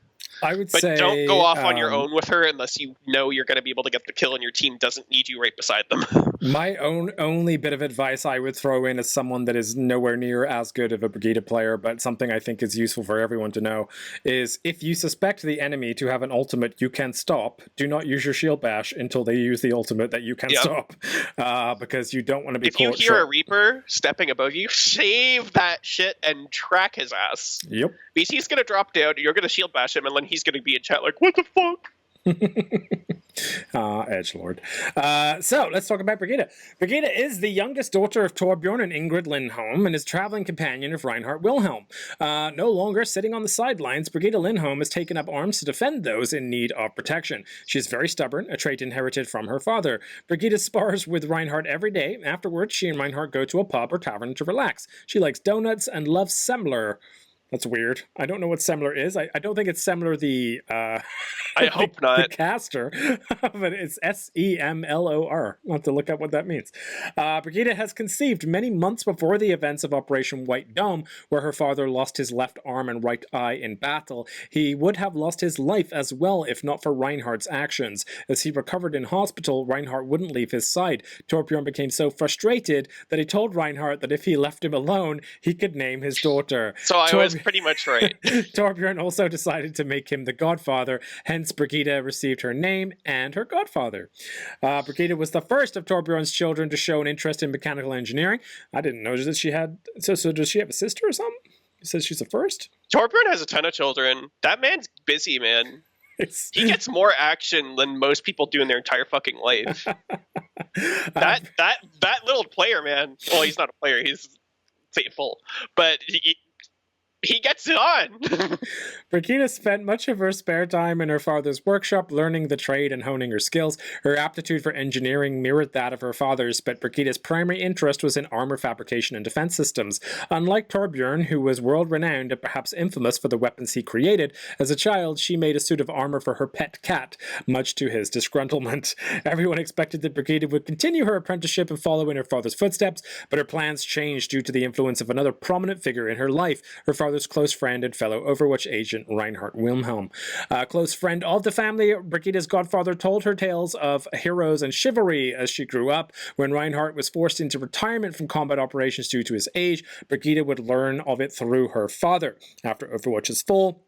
I would but say, don't go off on your own with her unless you know you're going to be able to get the kill and your team doesn't need you right beside them. My only bit of advice I would throw in as someone that is nowhere near as good of a Brigitte player, but something I think is useful for everyone to know, is if you suspect the enemy to have an ultimate you can stop, do not use your shield bash until they use the ultimate that you can stop, because you don't want to be If you hear a Reaper stepping above you, save that shit and track his ass. Yep. Because he's going to drop down, you're going to shield bash him, and then he's going to be in chat like, what the fuck? Edgelord. So let's talk about Brigitte. Brigitte is the youngest daughter of Torbjorn and Ingrid Lindholm and is traveling companion of Reinhard Wilhelm. No longer sitting on the sidelines, Brigitte Lindholm has taken up arms to defend those in need of protection. She is very stubborn, a trait inherited from her father. Brigitte spars with Reinhard every day. Afterwards, she and Reinhard go to a pub or tavern to relax. She likes donuts and loves Semler. That's weird. I don't know what Semler is. I don't think it's Semler the I hope not. the caster, but it's Semlor. I'll have to look up what that means. Brigitte has conceived many months before the events of Operation White Dome, where her father lost his left arm and right eye in battle. He would have lost his life as well if not for Reinhardt's actions. As he recovered in hospital, Reinhardt wouldn't leave his side. Torbjorn became so frustrated that he told Reinhardt that if he left him alone, he could name his daughter. So I was pretty much right. Torbjorn also decided to make him the godfather, hence Brigitte received her name and her godfather. Brigitte was the first of Torbjorn's children to show an interest in mechanical engineering. I didn't know that she had... So does she have a sister or something? He says she's the first? Torbjorn has a ton of children. That man's busy, man. He gets more action than most people do in their entire fucking life. That little player, man. Well, he's not a player. He's faithful, but he gets it on. Brigitte spent much of her spare time in her father's workshop learning the trade and honing her skills. Her aptitude for engineering mirrored that of her father's, but Brigitte's primary interest was in armor fabrication and defense systems. Unlike Torbjorn, who was world-renowned and perhaps infamous for the weapons he created, as a child she made a suit of armor for her pet cat, much to his disgruntlement. Everyone expected that Brigitte would continue her apprenticeship and follow in her father's footsteps, but her plans changed due to the influence of another prominent figure in her life, her father's close friend and fellow Overwatch agent Reinhard Wilhelm. A close friend of the family, Brigitte's godfather told her tales of heroes and chivalry as she grew up. When Reinhard was forced into retirement from combat operations due to his age, Brigitte would learn of it through her father. After Overwatch's fall,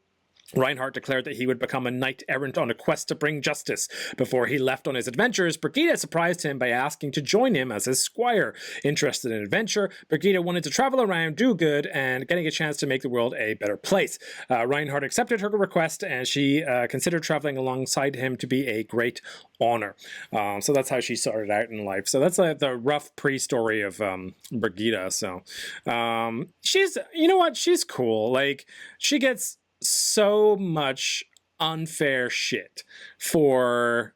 Reinhardt declared that he would become a knight-errant on a quest to bring justice. Before he left on his adventures, Brigitte surprised him by asking to join him as his squire. Interested in adventure, Brigitte wanted to travel around, do good, and getting a chance to make the world a better place. Reinhardt accepted her request, and she considered traveling alongside him to be a great honor. So that's how she started out in life. So that's the rough pre-story of Brigitte. So she's, you know what, she's cool. Like, she gets so much unfair shit for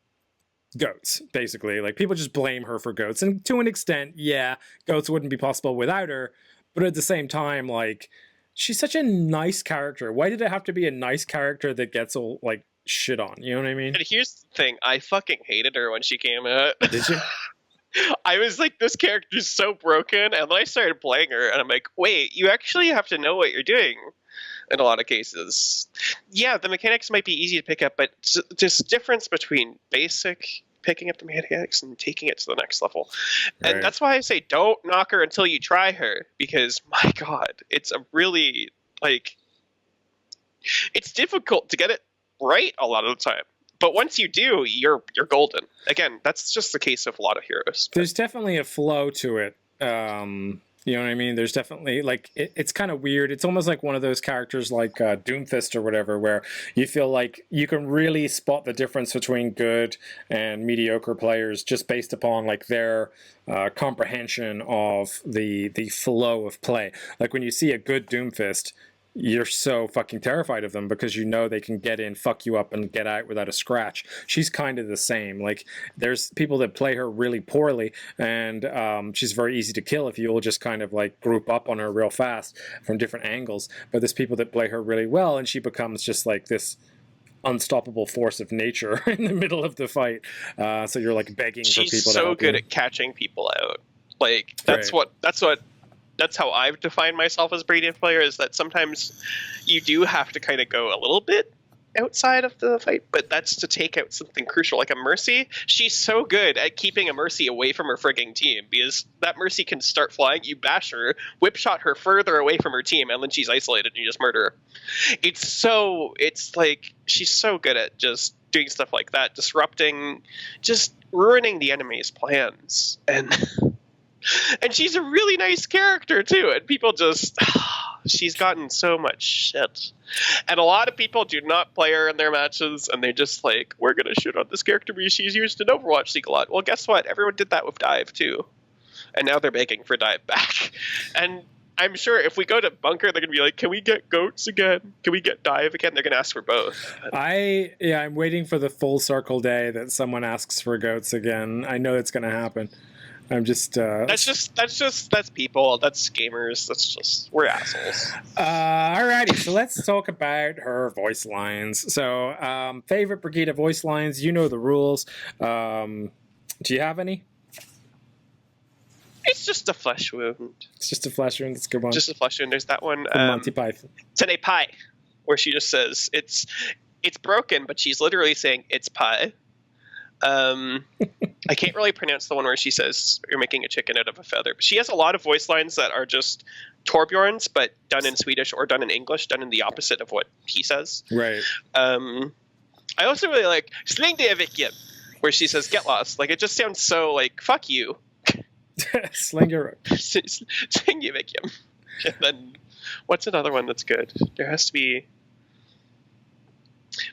goats, basically. Like, people just blame her for goats, and to an extent, yeah, goats wouldn't be possible without her, but at the same time, like, she's such a nice character. Why did it have to be a nice character that gets all, like, shit on? You know what I mean? And here's the thing, I fucking hated her when she came out. Did you? I was like, this character's so broken, and then I started playing her, and I'm like, wait, you actually have to know what you're doing in a lot of cases. Yeah, the mechanics might be easy to pick up, but there's a difference between basic picking up the mechanics and taking it to the next level. Right. And that's why I say don't knock her until you try her, because my god, it's a really, like, it's difficult to get it right a lot of the time. But once you do, you're golden. Again, that's just the case of a lot of heroes. There's definitely a flow to it. You know what I mean? There's definitely, like, it's kind of weird. It's almost like one of those characters like Doomfist or whatever, where you feel like you can really spot the difference between good and mediocre players just based upon, like, their comprehension of the flow of play. Like, when you see a good Doomfist, you're so fucking terrified of them because you know they can get in, fuck you up, and get out without a scratch. She's kind of the same. Like, there's people that play her really poorly, and she's very easy to kill if you'll just kind of, like, group up on her real fast from different angles. But there's people that play her really well, and she becomes just like this unstoppable force of nature in the middle of the fight. So you're, like, begging for people to help you. She's so good at catching people out. Like, that's how I've defined myself as a Brigitte player, is that sometimes you do have to kind of go a little bit outside of the fight, but that's to take out something crucial, like a Mercy. She's so good at keeping a Mercy away from her frigging team, because that Mercy can start flying, you bash her, whip shot her further away from her team, and then she's isolated and you just murder her. It's like, she's so good at just doing stuff like that, disrupting, just ruining the enemy's plans. And she's a really nice character, too. And people just... she's gotten so much shit. And a lot of people do not play her in their matches, and they're just like, we're going to shoot on this character because she's used in Overwatch League a lot. Well, guess what? Everyone did that with Dive, too. And now they're begging for Dive back. And I'm sure if we go to Bunker, they're going to be like, can we get Goats again? Can we get Dive again? They're going to ask for both. I'm waiting for the full circle day that someone asks for Goats again. I know it's going to happen. I'm just that's people, that's gamers, we're assholes. Alrighty, so let's talk about her voice lines. So favorite Brigitte voice lines, you know the rules. Do you have any? It's just a flesh wound. It's just a flesh wound. That's a good one. Just a flesh wound. There's that one, Monty Python. Today pie, where she just says it's broken, but she's literally saying it's pie. I can't really pronounce the one where she says you're making a chicken out of a feather. But she has a lot of voice lines that are just Torbjorn's, but done in Swedish or done in English, done in the opposite of what he says. Right. I also really like Sling det veckan, where she says get lost. Like, it just sounds so like fuck you. Sling your veckan. And then what's another one that's good? There has to be.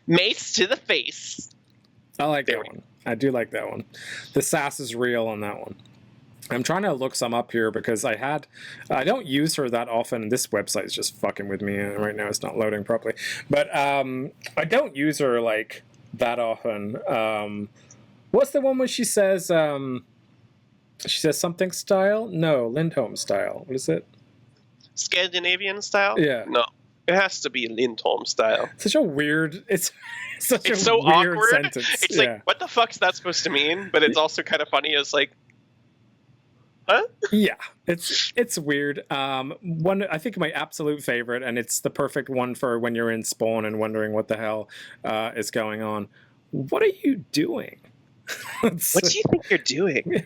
Mace to the face. I like that one. I do like that one. The sass is real on that one. I'm trying to look some up here because I don't use her that often. This website is just fucking with me right now. It's not loading properly. But I don't use her like that often. What's the one where she says something style? No, Lindholm style. What is it? Scandinavian style? Yeah. No. It has to be Lindholm style. Such a weird. It's so weird awkward. sentence. It's like, what the fuck's that supposed to mean? But it's also kind of funny. It's like, huh? Yeah, it's weird. One, I think my absolute favorite, and it's the perfect one for when you're in spawn and wondering what the hell is going on. What are you doing? What do you think you're doing?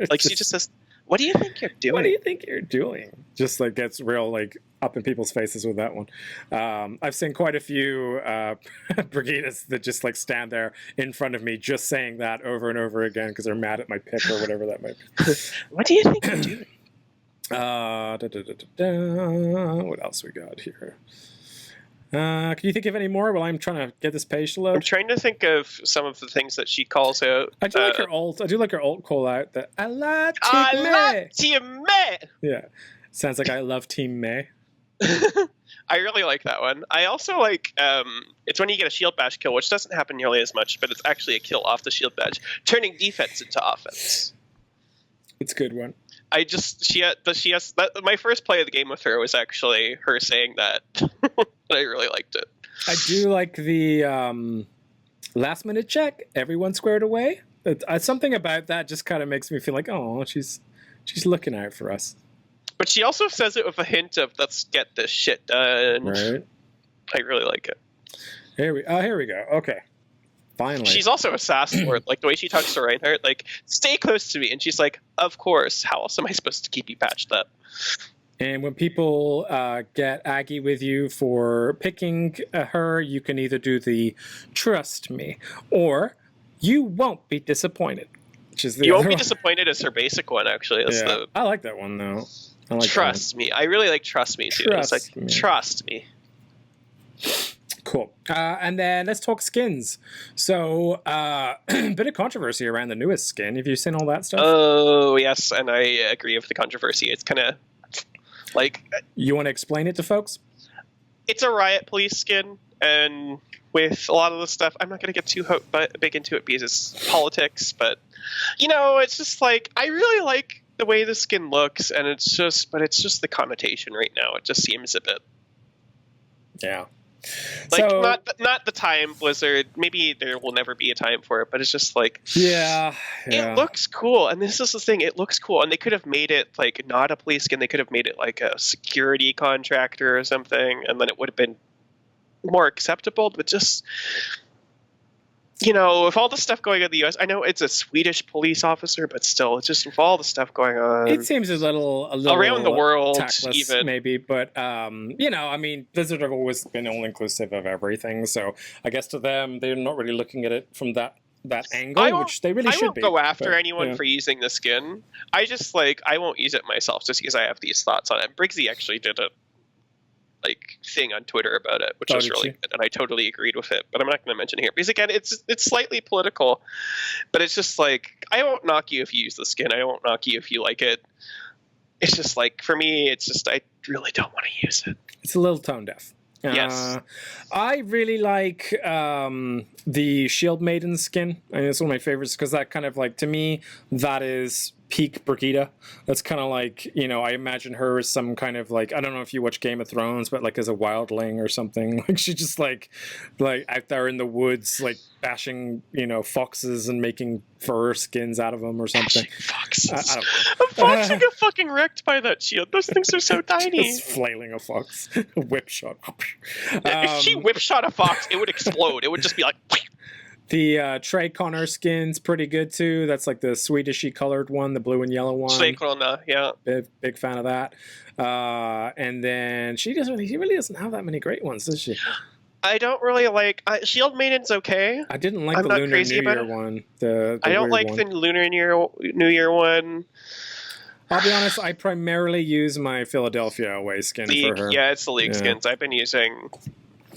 Like she just says, "What do you think you're doing?" What do you think you're doing? Just like gets real like up in people's faces with that one. I've seen quite a few Brigittes that just like stand there in front of me just saying that over and over again because they're mad at my pick or whatever that might be. What do you think you're doing? What else we got here? Can you think of any more while I'm trying to get this page to load? I'm trying to think of some of the things that she calls out. I do like her alt. I do like her alt call out that I love Team May. Yeah, sounds like I love Team May. I really like that one. I also like it's when you get a shield bash kill, which doesn't happen nearly as much, but it's actually a kill off the shield bash, turning defense into offense. It's a good one. She has my first play of the game with her was actually her saying that. I really liked it. I do like the last minute check. Everyone squared away. Something about that just kind of makes me feel like, oh, she's looking out for us. But she also says it with a hint of let's get this shit done. Right. I really like it. Here we go. Okay. Finally. She's also a sass lord. Like the way she talks to Reinhardt, like, stay close to me. And she's like, of course. How else am I supposed to keep you patched up? And when people get aggy with you for picking her, you can either do the trust me or you won't be disappointed. Which is the you won't be disappointed is her basic one, actually. Yeah, I like that one, though. I like trust me. I really like trust me, too. It's like, trust me. Cool. And then let's talk skins. So, a bit of controversy around the newest skin. Have you seen all that stuff? Oh, yes, and I agree with the controversy. It's kind of like... You want to explain it to folks? It's a Riot Police skin, and with a lot of the stuff, I'm not going to get too big into it because it's politics, but, you know, it's just like, I really like the way the skin looks, and it's just the connotation right now. It just seems a bit... Yeah. Like, so, not the time Blizzard. Maybe there will never be a time for it, but it's just like, yeah. It looks cool, and this is the thing. It looks cool, and they could have made it like not a police skin. They could have made it like a security contractor or something, and then it would have been more acceptable. But just, you know, with all the stuff going on in the U.S., I know it's a Swedish police officer, but still, it's just with all the stuff going on. It seems a little around the world, tactless, even maybe. But you know, I mean, Blizzard have always been all inclusive of everything, so I guess to them, they're not really looking at it from that angle, which they really should be. I won't go after anyone for using the skin. I just I won't use it myself just because I have these thoughts on it. Briggsy actually did a thing on Twitter about it, which was really good, and I totally agreed with it. But I'm not going to mention it here because again, it's slightly political, but it's just like, I won't knock you if you use the skin. I won't knock you if you like it. It's just like, for me, it's just I really don't want to use it. It's a little tone deaf. Yes. I really like the Shield Maiden skin. I mean, it's one of my favorites because that kind of to me, that is peak Brigitte. That's kind of like, you know, I imagine her as some kind of I don't know if you watch Game of Thrones, but as a wildling or something. She's just like out there in the woods, bashing, you know, foxes and making fur skins out of them or something. Foxes. I don't know. A fox will get fucking wrecked by that shield. Those things are so tiny. Just flailing a fox. A whip shot. If she whip shot a fox, it would explode. It would just be like... The Trey Connor skin's pretty good too. That's the Swedishy colored one, the blue and yellow one. Trey Connor, yeah. Big fan of that. And then she really doesn't have that many great ones, does she? I don't really like... Shield Maiden's okay. I didn't like the Lunar New Year one. I don't like the Lunar New Year one. I'll be honest, I primarily use my Philadelphia away skin League, for her. Yeah, it's the League skins I've been using.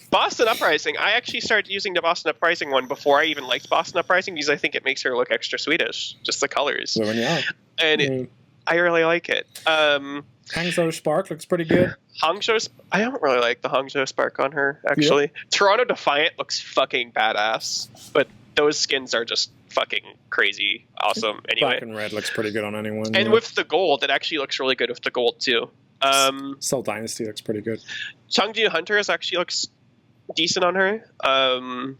Boston Uprising. I actually started using the Boston Uprising one before I even liked Boston Uprising because I think it makes her look extra Swedish, just the colors. So, yeah. And I really like it. Hangzhou Spark looks pretty good. I don't really like the Hangzhou Spark on her, actually. Yep. Toronto Defiant looks fucking badass, but those skins are just fucking crazy awesome anyway. Black and red looks pretty good on anyone. And with the gold, it actually looks really good with the gold too. Seoul Dynasty looks pretty good. Changju Hunters actually looks decent on her. I'm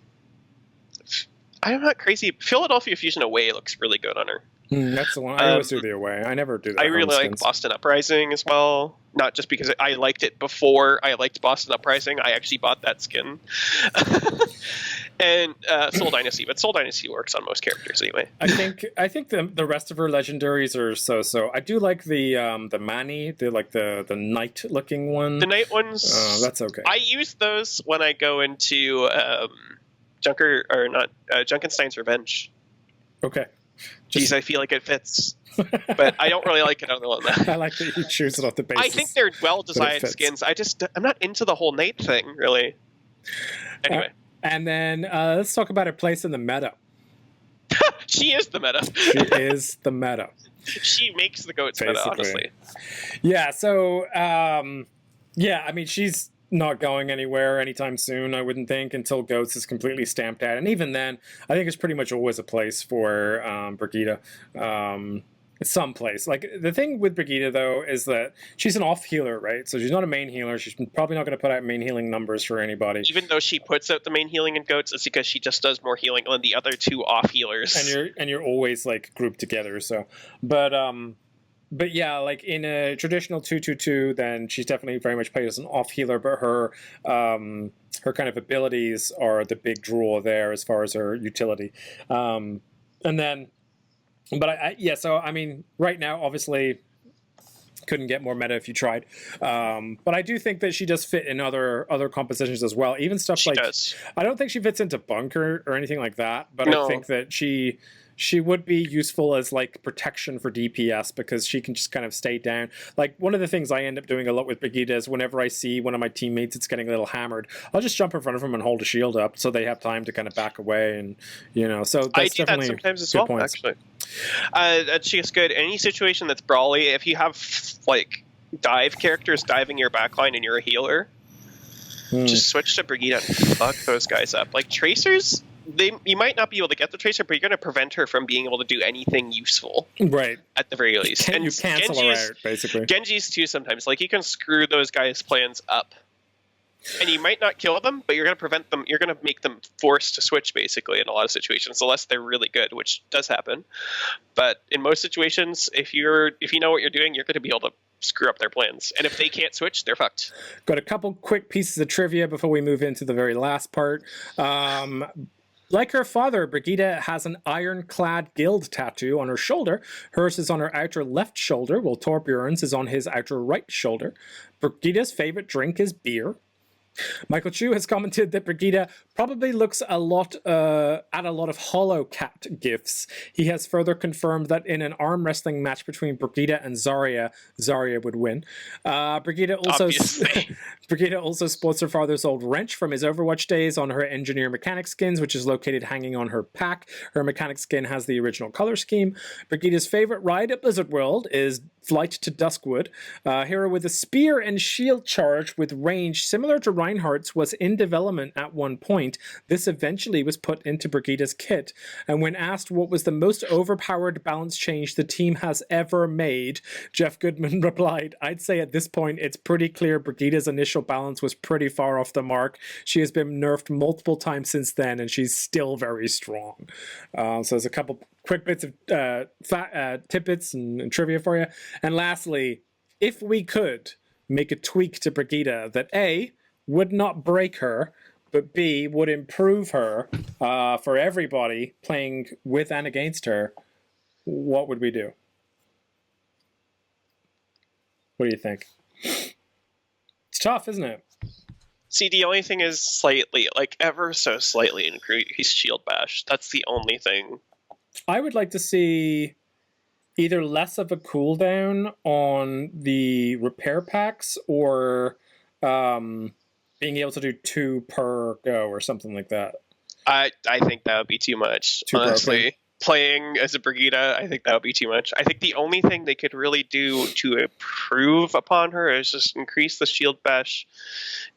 not crazy. Philadelphia Fusion Away looks really good on her. That's the one. I always do the away. I never do that. I really like Boston Uprising as well. Not just because I liked it before I liked Boston Uprising. I actually bought that skin. And Seoul Dynasty, but Seoul Dynasty works on most characters anyway. I think the rest of her legendaries are so. I do like the Mani, the knight looking one. The knight ones. That's okay. I use those when I go into Junkenstein's Revenge. Okay. Geez, I feel like it fits, but I don't really like it other than that. I like that you choose it off the basis. I think they're well-designed skins. I'm not into the whole knight thing, really. Anyway. And then let's talk about her place in the meta. She is the meta. She is the meta. She makes the goats meta, honestly. Yeah, so, I mean, she's not going anywhere anytime soon, I wouldn't think, until Goats is completely stamped out. And even then, I think it's pretty much always a place for Brigitte. Some place. Like, the thing with Brigitte, though, is that she's an off healer, right? So she's not a main healer. She's probably not going to put out main healing numbers for anybody. Even though she puts out the main healing in Goats, it's because she just does more healing than the other two off healers. And you're always, like, grouped together, so. But yeah, like in a traditional 2-2-2, then she's definitely very much played as an off healer, but her kind of abilities are the big draw there as far as her utility. So I mean, right now, obviously, couldn't get more meta if you tried. But I do think that she does fit in other compositions as well. Even stuff she does. I don't think she fits into Bunker or anything like that, but no. I think that she would be useful as like protection for DPS because she can just kind of stay down. Like one of the things I end up doing a lot with Brigitte is whenever I see one of my teammates that's getting a little hammered, I'll just jump in front of them and hold a shield up so they have time to kind of back away. And so that's I do that sometimes as well, points. Actually. She is good. Any situation that's brawly, if you have like dive characters diving your backline and you're a healer, just switch to Brigitte and fuck those guys up. Like Tracers, you might not be able to get the Tracer, but you're going to prevent her from being able to do anything useful. Right. At the very least. You cancel her out, basically. Genji's too sometimes. Like, you can screw those guys' plans up. And you might not kill them, but you're going to prevent them. You're going to make them forced to switch, basically, in a lot of situations, unless they're really good, which does happen. But in most situations, if you know what you're doing, you're going to be able to screw up their plans. And if they can't switch, they're fucked. Got a couple quick pieces of trivia before we move into the very last part. Like her father, Brigitte has an ironclad guild tattoo on her shoulder. Hers is on her outer left shoulder, while Torbjorn's is on his outer right shoulder. Brigitte's favorite drink is beer. Michael Chu has commented that Brigitte probably looks at a lot of Hollow Cat gifs. He has further confirmed that in an arm wrestling match between Brigitte and Zarya would win. Brigitte also sports her father's old wrench from his Overwatch days on her engineer mechanic skins, which is located hanging on her pack. Her mechanic skin has the original color scheme. Brigitte's favorite ride at Blizzard World is Flight to Duskwood. Hero with a spear and shield charge with range similar to Reinhardt's was in development at one point. This eventually was put into Brigitte's kit. And when asked what was the most overpowered balance change the team has ever made, Jeff Goodman replied, "I'd say at this point it's pretty clear Brigitte's initial balance was pretty far off the mark. She has been nerfed multiple times since then, and she's still very strong." So there's a couple quick bits of tidbits and trivia for you. And lastly, if we could make a tweak to Brigitte that A, would not break her, but B, would improve her for everybody playing with and against her, what would we do? What do you think? It's tough, isn't it? See, the only thing is slightly, like ever so slightly increased shield bash. That's the only thing. I would like to see either less of a cooldown on the repair packs or being able to do 2 per go or something like that. I think that would be too much, Too honestly. broken. Playing as a Brigitte, I think that would be too much. I think the only thing they could really do to improve upon her is just increase the shield bash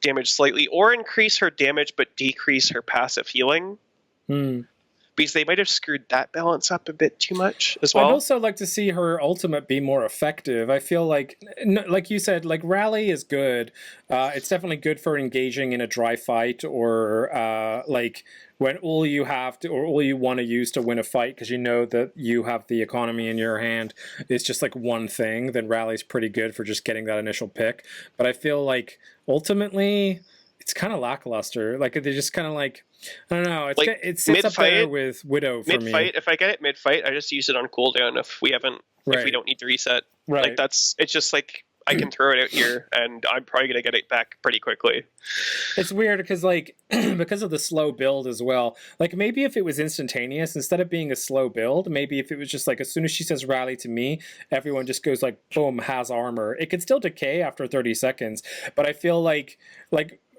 damage slightly, or increase her damage but decrease her passive healing. Because they might have screwed that balance up a bit too much as well. I'd also like to see her ultimate be more effective. I feel like you said, like, rally is good. It's definitely good for engaging in a dry fight, or like when all you have to, or all you want to use to win a fight, because you know that you have the economy in your hand, is just like one thing. Then rally's pretty good for just getting that initial pick. But I feel like ultimately it's kind of lackluster. Like they just kind of like, I don't know. It's Like, it sits up there mid-fight- with Widow for me. Mid-fight, if I get it mid-fight, I just use it on cooldown if we don't need to reset. Right. Like it's just like I can throw it out here and I'm probably gonna get it back pretty quickly. It's weird because like because of the slow build as well. Like maybe if it was instantaneous instead of being a slow build, maybe if it was just like as soon as she says rally to me, everyone just goes like boom, has armor. It could still decay after 30 seconds, but I feel like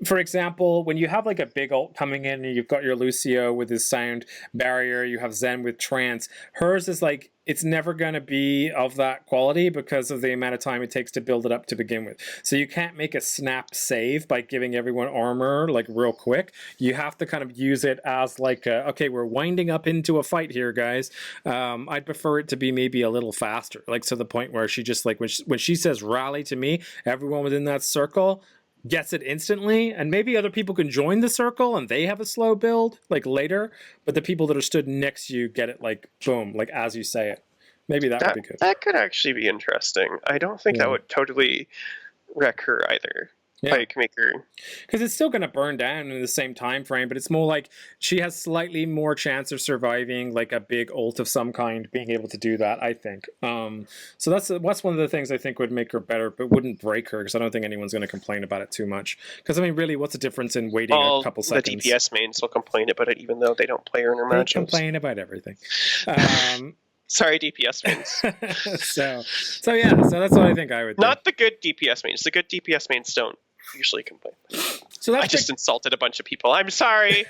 for example, when you have like a big ult coming in and you've got your Lucio with his sound barrier, you have Zen with trance, hers is like, it's never going to be of that quality because of the amount of time it takes to build it up to begin with. So you can't make a snap save by giving everyone armor like real quick. You have to kind of use it as like, okay, we're winding up into a fight here, guys. I'd prefer it to be maybe a little faster, like to the point where she just like, when she says rally to me, everyone within that circle gets it instantly, and maybe other people can join the circle and they have a slow build like later, but the people that are stood next to you get it like boom, like as you say it. Maybe that would be good. That could actually be interesting. I don't think that would totally wreck her either. Yeah. Like make her, because it's still going to burn down in the same time frame, but it's more like she has slightly more chance of surviving like a big ult of some kind, being able to do that, I think. So that's one of the things I think would make her better, but wouldn't break her, because I don't think anyone's going to complain about it too much. Because I mean, really, what's the difference in waiting a couple seconds? The DPS mains will complain about it, even though they don't play her in her They matches. complain about everything. Sorry, DPS mains. So yeah, so that's what I think I would do. Not the good DPS mains. The good DPS mains don't usually complain. So that's I just insulted a bunch of people. I'm sorry.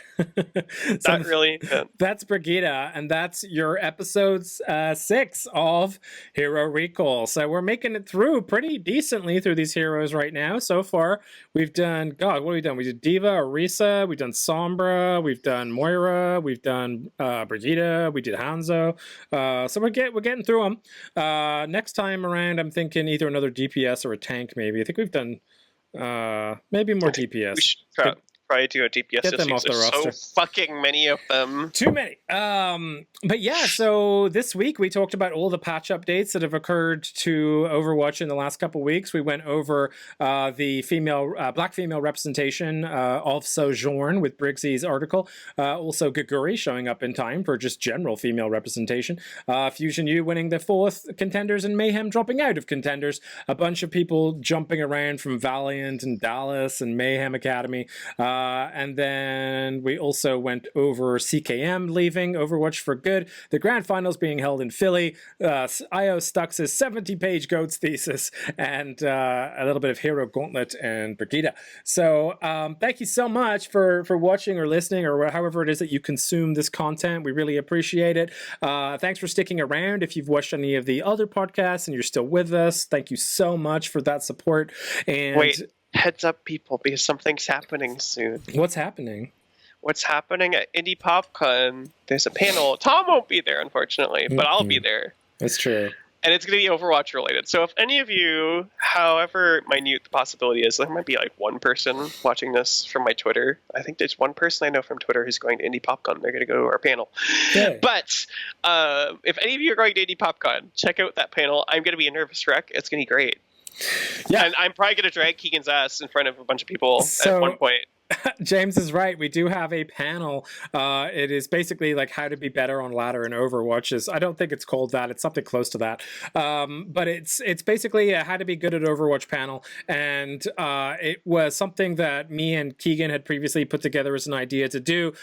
Not really. Yeah. That's Brigitte, and that's your episode 6 of Hero Recall. So we're making it through pretty decently through these heroes right now. So far, we've done, God, what have we done? We did Diva, Orisa, we've done Sombra, we've done Moira, we've done Brigitte, we did Hanzo. So we're getting through them. Next time around, I'm thinking either another DPS or a tank, maybe. I think we've done maybe more DPS. We should probably do a DPS. Get them off the roster. So fucking many of them. Too many. But yeah, so this week we talked about all the patch updates that have occurred to Overwatch in the last couple weeks. We went over the black female representation of Sojourn with Briggsy's article. Also Geguri showing up in time for just general female representation. Fusion U winning the 4th contenders and Mayhem dropping out of contenders. A bunch of people jumping around from Valiant and Dallas and Mayhem Academy. And then we also went over CKM leaving Overwatch for good. The grand finals being held in Philly. IO Stux' 70-page GOATS thesis, and a little bit of Hero Gauntlet and Brigitte. So thank you so much for watching or listening or however it is that you consume this content. We really appreciate it. Thanks for sticking around. If you've watched any of the other podcasts and you're still with us, thank you so much for that support. And wait. Heads up, people, because something's happening soon. What's happening? What's happening at Indie PopCon? There's a panel. Tom won't be there, unfortunately, but I'll be there. That's true. And it's going to be Overwatch related. So if any of you, however minute the possibility is, there might be like one person watching this from my Twitter. I think there's one person I know from Twitter who's going to Indie PopCon. They're going to go to our panel. Okay. But if any of you are going to Indie PopCon, check out that panel. I'm going to be a nervous wreck. It's going to be great. Yeah, and I'm probably going to drag Keegan's ass in front of a bunch of people at one point. James is right. We do have a panel. It is basically like how to be better on ladder in Overwatch. I don't think it's called that. It's something close to that. But it's basically a how to be good at Overwatch panel. And it was something that me and Keegan had previously put together as an idea to do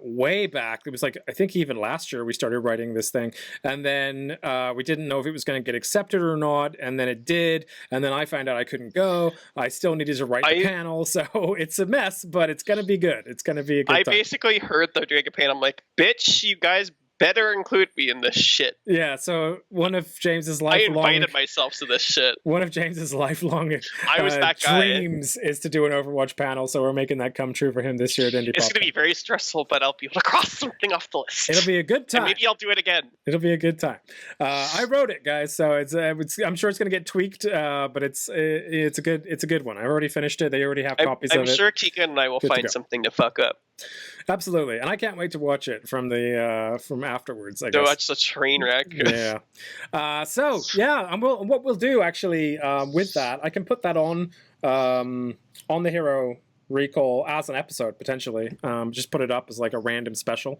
way back. It was like, I think even last year we started writing this thing. And then we didn't know if it was going to get accepted or not. And then it did. And then I found out I couldn't go. I still needed to write the panel. So it's a mess, but it's gonna be good. It's gonna be a good time. I basically heard the Dragon Pain. I'm like, bitch, you guys better include me in this shit. Yeah, so one of James's lifelong... I invited myself to this shit. One of James's lifelong I was that guy. dreams is to do an Overwatch panel, so we're making that come true for him this year at Indie Pop. It's going to be very stressful, but I'll be able to cross something off the list. It'll be a good time. And maybe I'll do it again. It'll be a good time. I wrote it, guys, so I'm sure it's going to get tweaked, but it's a good one. I already finished it. They already have copies of it. I'm sure Keegan and I will find something to fuck up. Absolutely, and I can't wait to watch it from afterwards. I guess. To watch the train wreck. Yeah. So yeah, and what we'll do actually with that, I can put that on the Hero Recall as an episode potentially. Just put it up as like a random special,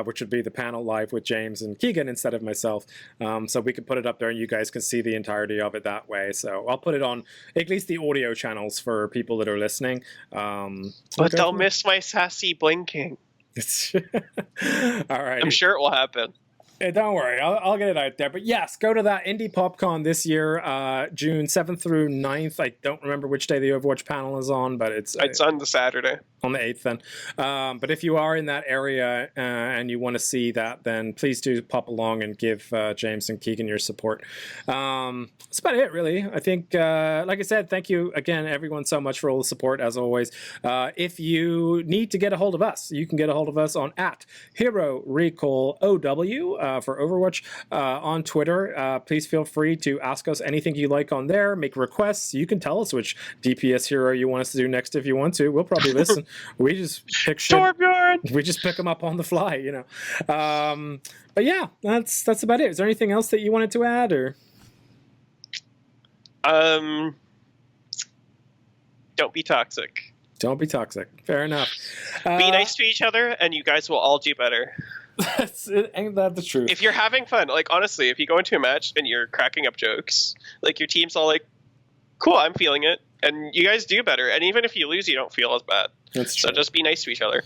which would be the panel live with James and Keegan instead of myself. So we can put it up there and you guys can see the entirety of it that way. So I'll put it on at least the audio channels for people that are listening. But they'll miss my sassy blinking. All right. I'm sure it will happen. Don't worry, I'll get it out there. But yes, go to that Indie PopCon this year, June 7th through 9th. I don't remember which day the Overwatch panel is on, but it's on the Saturday. On the 8th then. But if you are in that area and you want to see that, then please do pop along and give James and Keegan your support. That's about it, really. I think, like I said, thank you again, everyone, so much for all the support, as always. If you need to get a hold of us, you can get a hold of us on @HeroRecallOW. For Overwatch on Twitter. Please feel free to ask us anything you like on there. Make requests. You can tell us which DPS hero you want us to do next if you want to. We'll probably listen. We just pick shit. We just pick them up on the fly, you know. But yeah, that's about it. Is there anything else that you wanted to add, or? Don't be toxic. Don't be toxic. Fair enough. Be nice to each other, and you guys will all do better. Ain't that the truth? If you're having fun, like honestly, if you go into a match and you're cracking up jokes, like your team's all like, "Cool, I'm feeling it," and you guys do better. And even if you lose, you don't feel as bad. That's true. So just be nice to each other.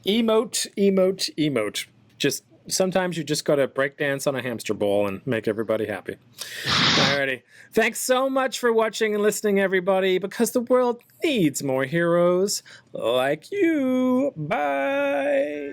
Emote. Just sometimes you just gotta break dance on a hamster ball and make everybody happy. Alrighty. Thanks so much for watching and listening, everybody, because the world needs more heroes like you. Bye.